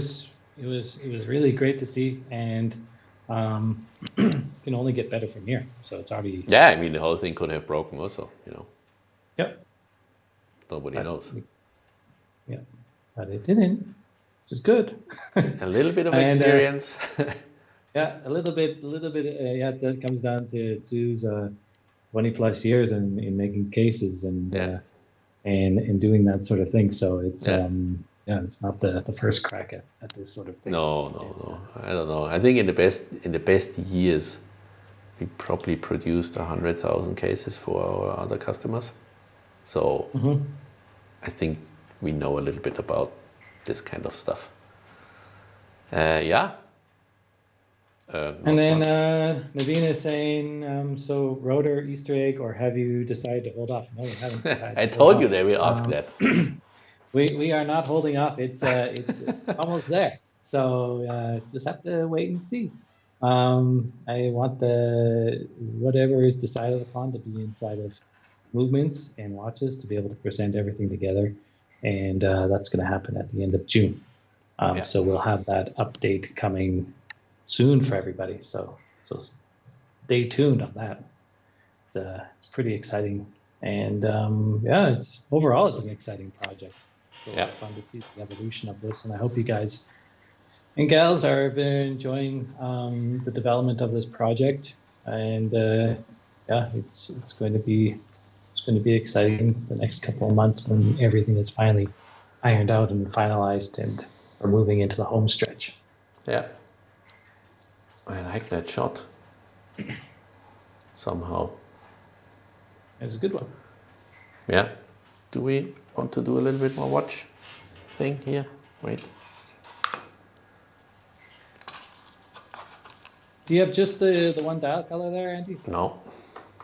was really great to see, and can only get better from here. So it's already. Yeah, I mean the whole thing could have broken also, Yep. Nobody knows. Yeah, but it didn't, which is good. A little bit of experience. Yeah, a little bit. Yeah, that comes down to Sue's 20 plus years in making cases and doing that sort of thing. So it's it's not the first crack at this sort of thing. No. I don't know. I think in the best years, we probably produced 100,000 cases for our other customers. So I think we know a little bit about this kind of stuff. And then Naveen is saying, so rotor Easter egg, or have you decided to hold off? No, we haven't decided. I told you they will ask that. We are not holding off. It's almost there. So just have to wait and see. I want whatever is decided upon to be inside of movements and watches to be able to present everything together. And that's going to happen at the end of June. So we'll have that update coming soon for everybody. So stay tuned on that. It's pretty exciting. And it's overall, it's an exciting project. So fun to see the evolution of this. And I hope you guys and gals are enjoying the development of this project. And it's going to be exciting the next couple of months when everything is finally ironed out and finalized and we're moving into the home stretch. Yeah. I like that shot. Somehow. It was a good one. Yeah. Do we want to do a little bit more watch thing here? Wait. Do you have just the one dial color there, Andy? No.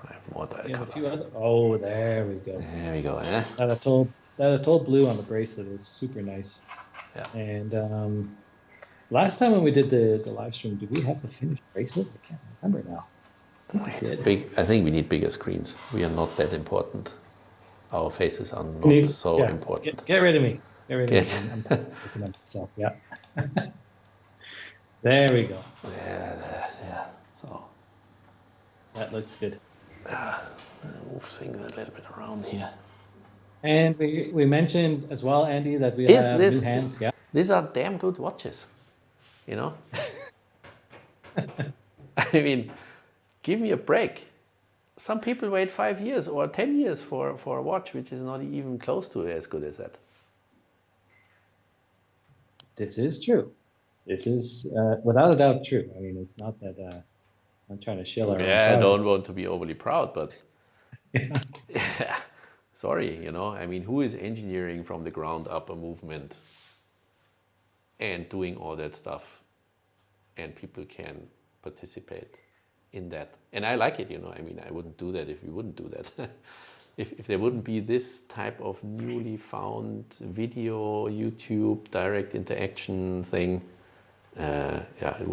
I have more dial colors. A few other? Oh, there we go. There we go, yeah. That atoll blue on the bracelet is super nice. Yeah. And last time when we did the live stream, did we have the finished bracelet? I can't remember now. I think we need bigger screens. We are not that important. Our faces are not so important. Get rid of me. Get rid of me. I'm looking at myself. Yeah. There we go. Yeah. So that looks good. Move things a little bit around here. And we mentioned as well, Andy, that we have new hands. Yeah. These are damn good watches. I mean, give me a break. Some people wait 5 years or 10 years for a watch which is not even close to as good as that. This is true. This is without a doubt true. I mean, it's not that I'm trying to shill our I don't want to be overly proud, but sorry, I mean, who is engineering from the ground up a movement and doing all that stuff, and people can participate in that? And I like it, I mean, I wouldn't do that if we wouldn't do that. If there wouldn't be this type of newly found video, YouTube, direct interaction thing, it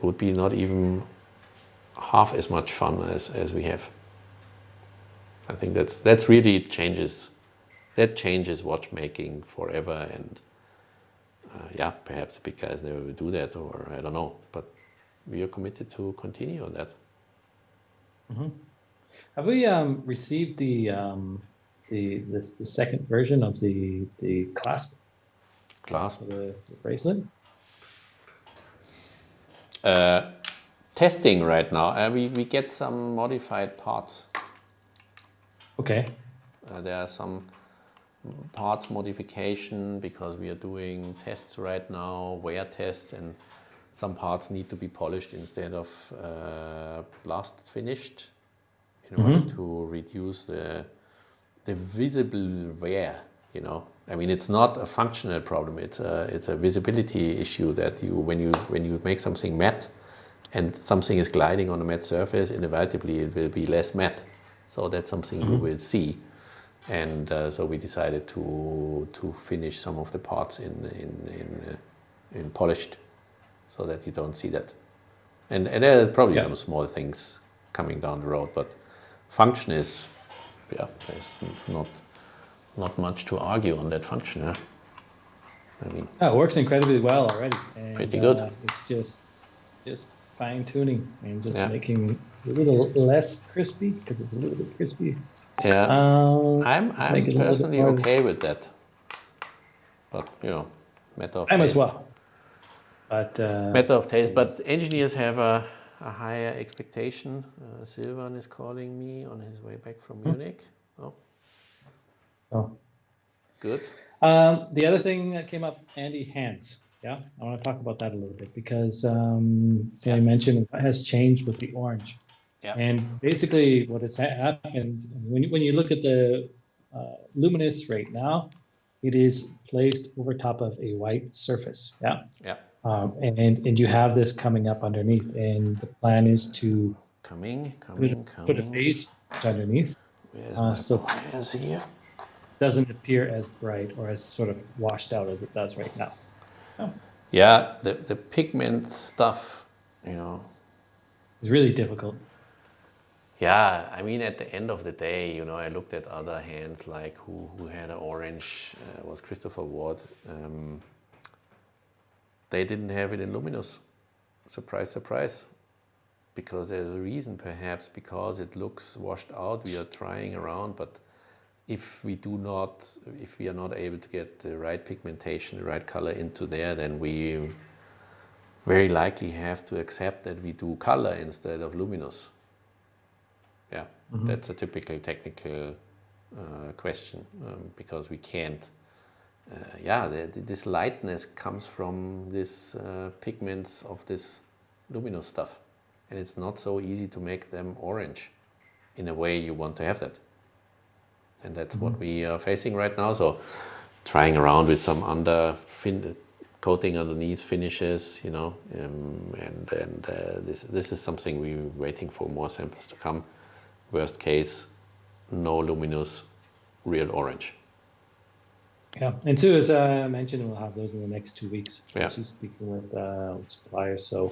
would be not even half as much fun as we have. I think that's really changes watchmaking forever, and perhaps the big guys never will do that, or I don't know, but we are committed to continue on that. Mm-hmm. Have we received the second version of the clasp for the bracelet? Testing right now. We get some modified parts. Okay. There are some parts modification because we are doing tests right now, wear tests, and some parts need to be polished instead of blast finished in order to reduce the visible wear. I mean, it's not a functional problem. It's a visibility issue that when you make something matte and something is gliding on a matte surface, inevitably it will be less matte. So that's something you will see. And so we decided to finish some of the parts in polished, so that you don't see that. And there are probably some small things coming down the road. But function is, yeah, there's not much to argue on that function. Huh? I mean, it works incredibly well already. And, pretty good. It's just fine tuning and just making it a little less crispy because it's a little bit crispy. Yeah, I'm personally okay with that. But matter of taste. I'm as well. But matter of taste. But engineers have a higher expectation. Silvan is calling me on his way back from Munich. Oh, good. The other thing that came up, Andi, hands. Yeah, I want to talk about that a little bit because you mentioned what has changed with the orange. Yeah. And basically what has happened, when you look at the luminous right now, it is placed over top of a white surface. Yeah. Yeah. And you have this coming up underneath, and the plan is to put a base underneath. Where's my pliers here? Doesn't appear as bright or as sort of washed out as it does right now. Oh. Yeah, the pigment stuff, is really difficult. Yeah, I mean, at the end of the day, I looked at other hands like who had an orange, was Christopher Ward. They didn't have it in luminous. Surprise, surprise. Because there's a reason, perhaps, because it looks washed out. We are trying around, but if we are not able to get the right pigmentation, the right color into there, then we very likely have to accept that we do color instead of luminous. Yeah, that's a typical technical question because we can't. This lightness comes from this pigments of this luminous stuff, and it's not so easy to make them orange in a way you want to have that. And that's what we are facing right now. So trying around with some coating underneath finishes, this is something we're waiting for more samples to come. Worst case, no luminous, real orange. Yeah, and Sue, as I mentioned, we'll have those in the next 2 weeks. Yeah. She's speaking with suppliers. So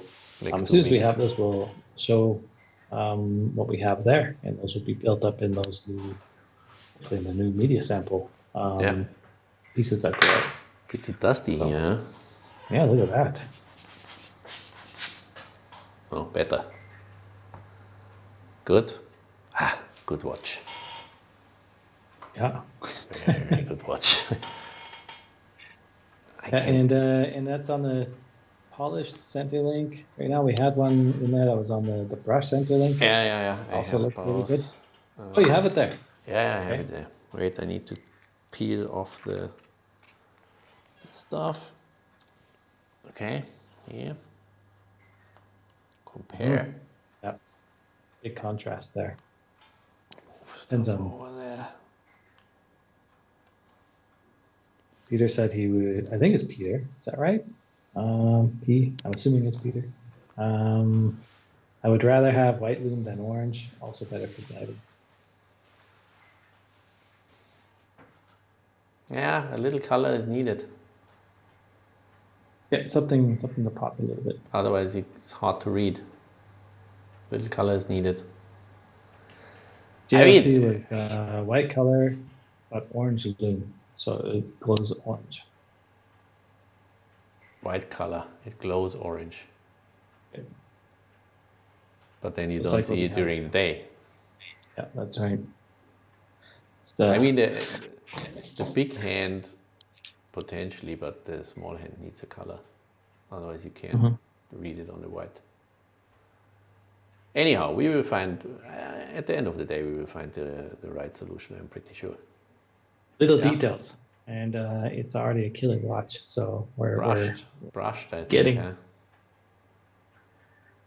as soon as we have those, we'll show what we have there, and those will be built up in those new, hopefully in the new media sample pieces that go out. Pretty dusty, yeah. Yeah, look at that. Oh, better. Good. Good watch. Yeah. Very good watch. And that's on the polished Centerlink. Right now we had one in there that was on the brush Centerlink. Yeah. Also looked really good. Oh, you have it there. Yeah, I have it there. Wait, I need to peel off the stuff. Okay, here. Compare. Yep. Big contrast there. Stuff over there. Peter said he would. I think it's Peter. Is that right? I'm assuming it's Peter. I would rather have white loom than orange. Also better for gliding. Yeah, a little color is needed. Yeah, something to pop a little bit. Otherwise, it's hard to read. Little color is needed. GLC with white color, but orange loom, so it glows orange. White color, it glows orange. Okay. But then you don't see it during the day. Yeah, that's right. I mean, the big hand potentially, but the small hand needs a color. Otherwise, you can't read it on the white. Anyhow, we will find, at the end of the day, we will find the right solution, I'm pretty sure. Little details. And it's already a killer watch, so we're brushed, I think. Getting.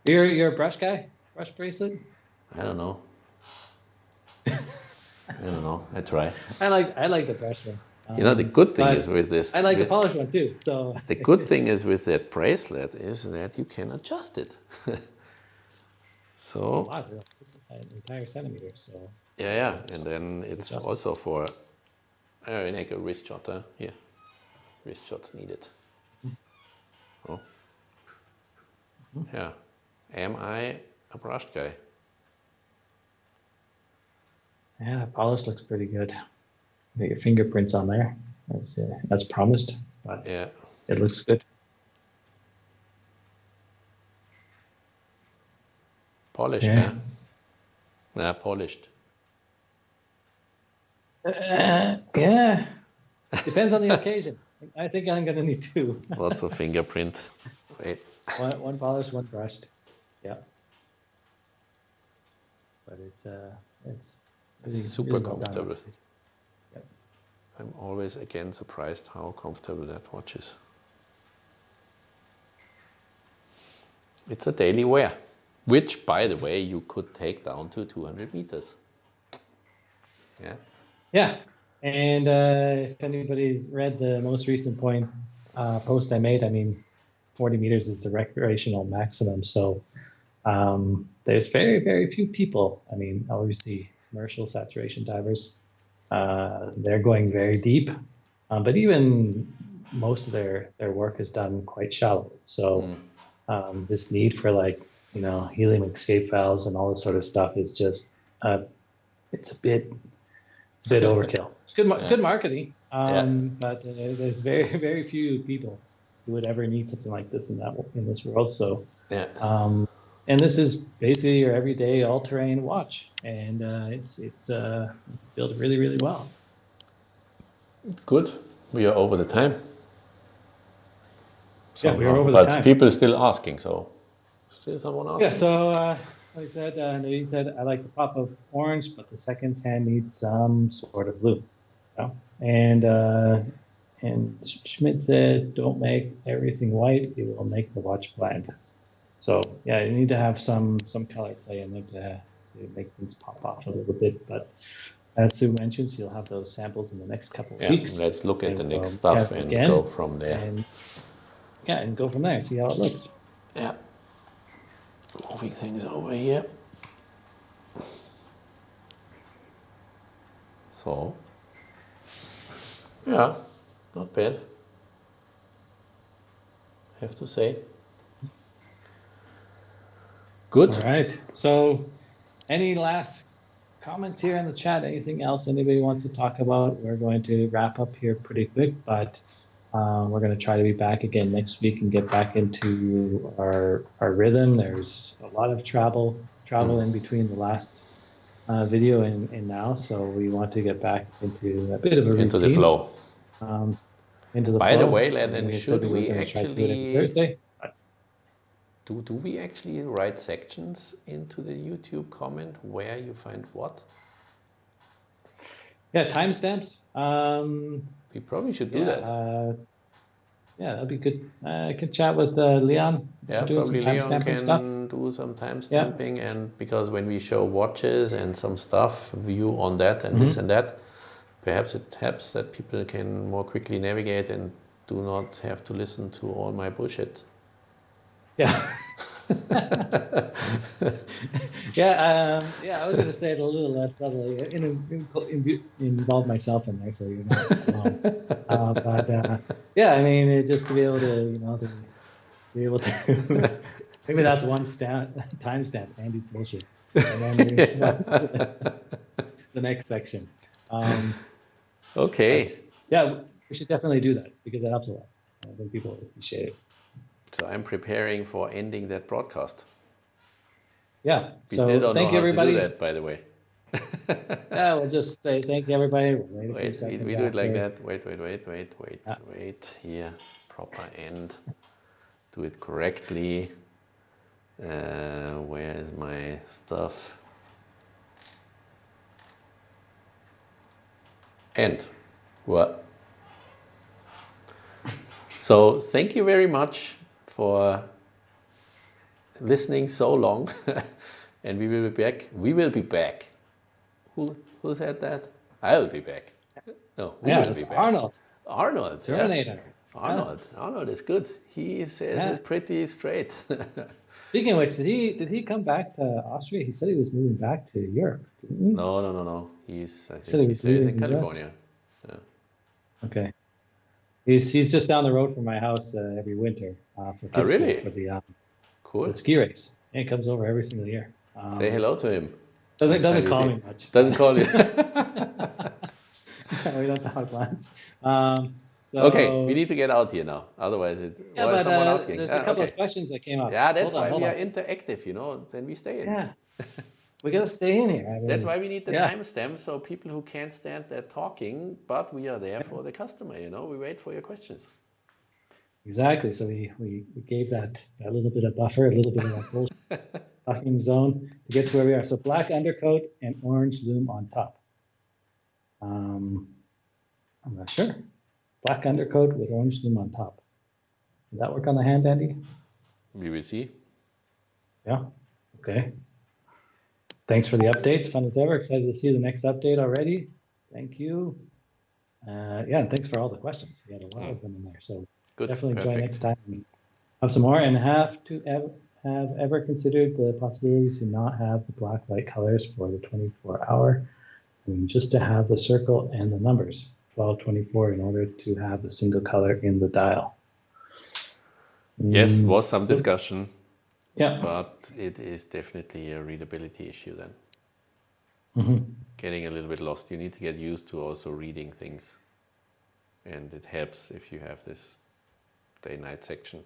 You're a brush guy? Brush bracelet? I don't know. I try. I like the brush one. The good thing is with this. I like the polished one too. So the good thing is with that bracelet is that you can adjust it. So an entire centimeter. So yeah, and then it's also for like a wrist shot. Here, wrist shots needed. Yeah, am I a brush guy? Yeah, the polish looks pretty good. Got your fingerprints on there, as promised. But yeah, it looks good. Polished, huh? Yeah, polished. Yeah, depends on the occasion. I think I'm gonna need two. Lots of fingerprint. Wait. One polished, one brushed. Yeah. But it's really, super really well comfortable. Yep. I'm always again surprised how comfortable that watch is. It's a daily wear, which, by the way, you could take down to 200 meters. Yeah. Yeah. And if anybody's read the most recent post I made, I mean, 40 meters is the recreational maximum. So there's very, very few people. I mean, obviously, commercial saturation divers, they're going very deep, but even most of their work is done quite shallow. So this need for helium escape valves and all this sort of stuff is just it's a bit overkill. It's good marketing, but there's very, very few people who would ever need something like this in this world. So and this is basically your everyday all-terrain watch, and it's built really, really well. Good. We are over the time. Yeah, we are over the time. But people are still asking, so still someone asking. Yeah, so he said, I like the pop of orange, but the second hand needs some sort of blue. And Schmidt said, don't make everything white, it will make the watch bland. So yeah, you need to have some color play in there to make things pop off a little bit. But as Sue mentions, you'll have those samples in the next couple of weeks. Let's look at the next stuff and go from there. And go from there and see how it looks. Yeah. Moving things over here. So, yeah, not bad, I have to say. Good. All right. So, any last comments here in the chat? Anything else anybody wants to talk about? We're going to wrap up here pretty quick, but we're going to try to be back again next week and get back into our rhythm. There's a lot of travel in between the last video and now, so we want to get back into a bit of a routine. Into the flow. By the way, Landon, should we actually Thursday? Do we actually write sections into the YouTube comment where you find what? Yeah, timestamps. We probably should do that. Yeah, that'd be good. I can chat with Leon. Yeah, probably Leon can do some timestamping, and because when we show watches and some stuff, view on that and this and that, perhaps it helps that people can more quickly navigate and do not have to listen to all my bullshit. Yeah. Yeah, I was going to say it a little less subtly. Involve myself in there, so you're not alone. But yeah, I mean, it's just to be able to, maybe that's one timestamp, Andy's bullshit, and then the next section. Okay. Yeah, we should definitely do that because it helps a lot. I think people appreciate it. So I'm preparing for ending that broadcast. Yeah. We still don't know how everybody. To do that, by the way. Yeah, we'll just say thank you, everybody. Wait, we do it like that. Wait. Here, proper end. Do it correctly. Where is my stuff? End. What? So thank you very much for listening so long, and we will be back. We will be back. Who said that? I'll be back. No, we will be back. Arnold. Terminator. Yeah. Arnold is good. He says it pretty straight. Speaking of which, did he come back to Austria? He said he was moving back to Europe, didn't he? No. I think he stays in California. Yeah. Okay. He's just down the road from my house every winter for really? For the cool. the ski race. And he comes over every single year. Say hello to him. Doesn't call me much. Doesn't call you. We don't talk much. Okay, we need to get out here now. Otherwise, someone asking. There's a couple of questions that came up. Yeah, that's why we are interactive, then we stay in. Yeah, we got to stay in here. I mean, that's why we need the timestamp, so people who can't stand that talking, but we are there for the customer, we wait for your questions. Exactly. So we gave that little bit of buffer, a little bit of that bullshit talking zone to get to where we are. So black undercoat and orange loom on top. I'm not sure. Black undercoat with orange loom on top. Does that work on the hand, Andy? We will see. Yeah. Okay. Thanks for the updates. Fun as ever. Excited to see the next update already. Thank you. And thanks for all the questions. We had a lot of them in there. So good. Definitely join next time. Have some more, and have ever considered the possibility to not have the black light colors for the 24-hour, just to have the circle and the numbers 12, 24 in order to have a single color in the dial. Yes, was some discussion. Yeah, but it is definitely a readability issue then. Getting a little bit lost. You need to get used to also reading things, and it helps if you have this day-night section.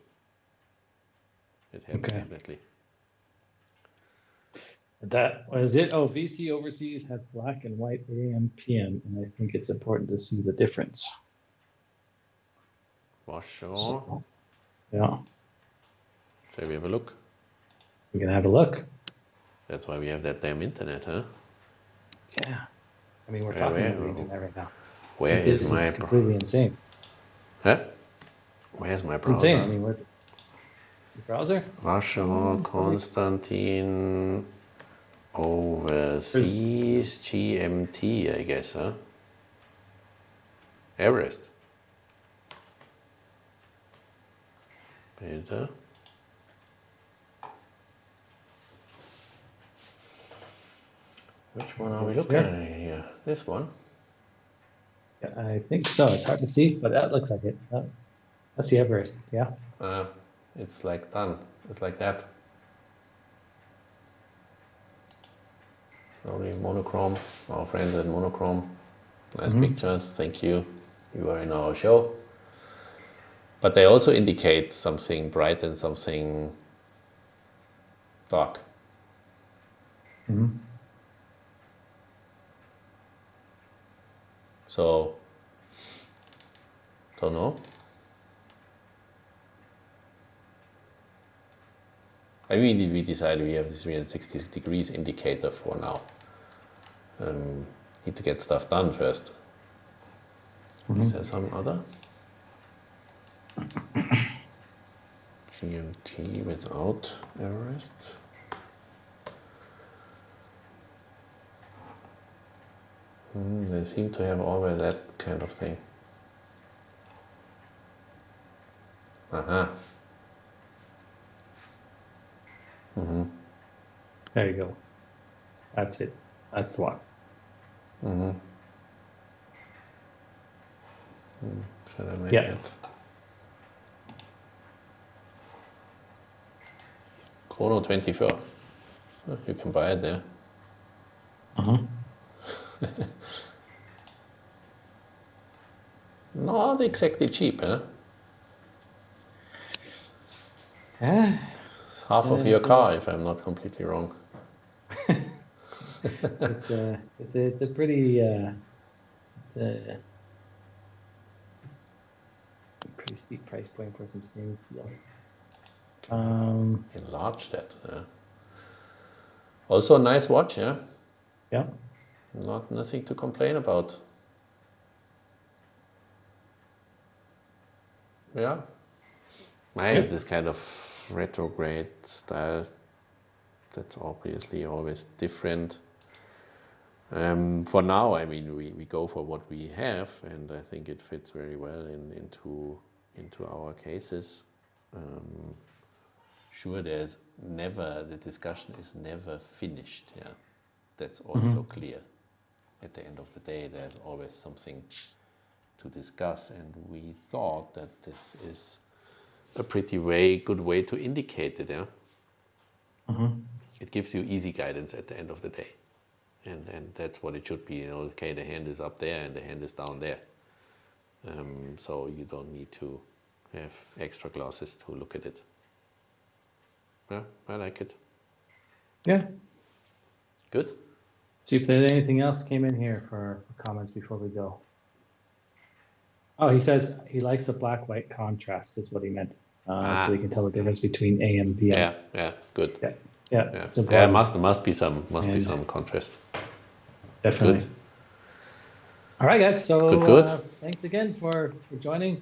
It helps definitely. That was it. Oh, VC Overseas has black and white AM, PM, and I think it's important to see the difference. For sure. So, yeah. Shall we have a look? We can have a look. That's why we have that damn internet, huh? Yeah. I mean, we're talking about reading that right now. Where is my... It's completely insane. Huh? Where's my browser? It's insane. I mean, your browser? Russia, Konstantin, Overseas, GMT, I guess, huh? Everest. Bitte. Which one are we looking at here? This one? Yeah, I think so. It's hard to see, but that looks like it. That's the Everest, yeah? It's like done. It's like that. Only monochrome. Our friends at Monochrome. Nice pictures. Thank you. You are in our show. But they also indicate something bright and something dark. So, don't know. I mean, we decided we have this 360 degrees indicator for now. Need to get stuff done first. Is there some other? GMT without Everest. They seem to have always that kind of thing. There you go. That's it. That's the one. Should I make it? Chrono 24. You can buy it there. Not exactly cheap, huh? It's half of your car, if I'm not completely wrong. It's a pretty pretty steep price point for some stainless steel. Enlarge that. Also a nice watch, yeah? Yeah. Nothing to complain about. Yeah. Mine is this kind of retrograde style. That's obviously always different. For now, I mean, we go for what we have, and I think it fits very well into our cases. Sure, there's never, the discussion is never finished. Yeah, that's also clear. At the end of the day, there's always something to discuss, and we thought that this is a pretty good way to indicate it. Yeah, it gives you easy guidance at the end of the day. and that's what it should be. You know, okay, the hand is up there and the hand is down there. So you don't need to have extra glasses to look at it. Yeah, I like it. Yeah. Good. See if there's anything else came in here for comments before we go. Oh, he says he likes the black-white contrast is what he meant. So you can tell the difference between AM and PM. Yeah, good. Yeah. There must be some contrast. Definitely. Good. All right, guys. So good. Thanks again for joining.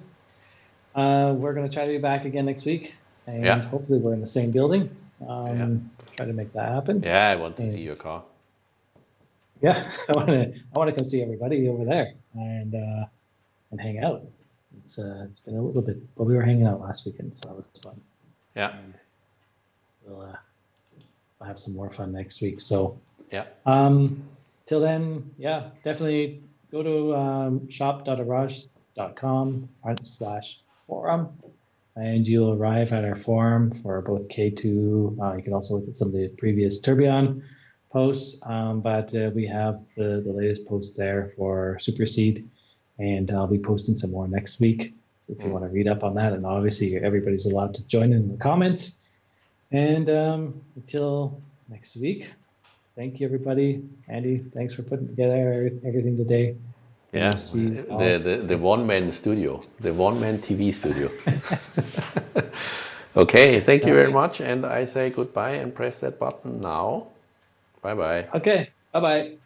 We're going to try to be back again next week, and hopefully we're in the same building. Try to make that happen. Yeah, I want to see your car. Yeah, I want to come see everybody over there and hang out. It's been a little bit, but we were hanging out last weekend, so that was fun. Yeah. And we'll have some more fun next week. So till then, definitely go to shop.arage.com/forum, and you'll arrive at our forum for both K2. You can also look at some of the previous Tourbillon posts, but we have the latest post there for Supersede, and I'll be posting some more next week. So if you want to read up on that, and obviously everybody's allowed to join in the comments. And until next week, thank you, everybody. Andy, thanks for putting together everything today. Yeah, the one-man studio, the one-man TV studio. Okay, thank you very much. And I say goodbye and press that button now. Bye-bye. Okay, bye-bye.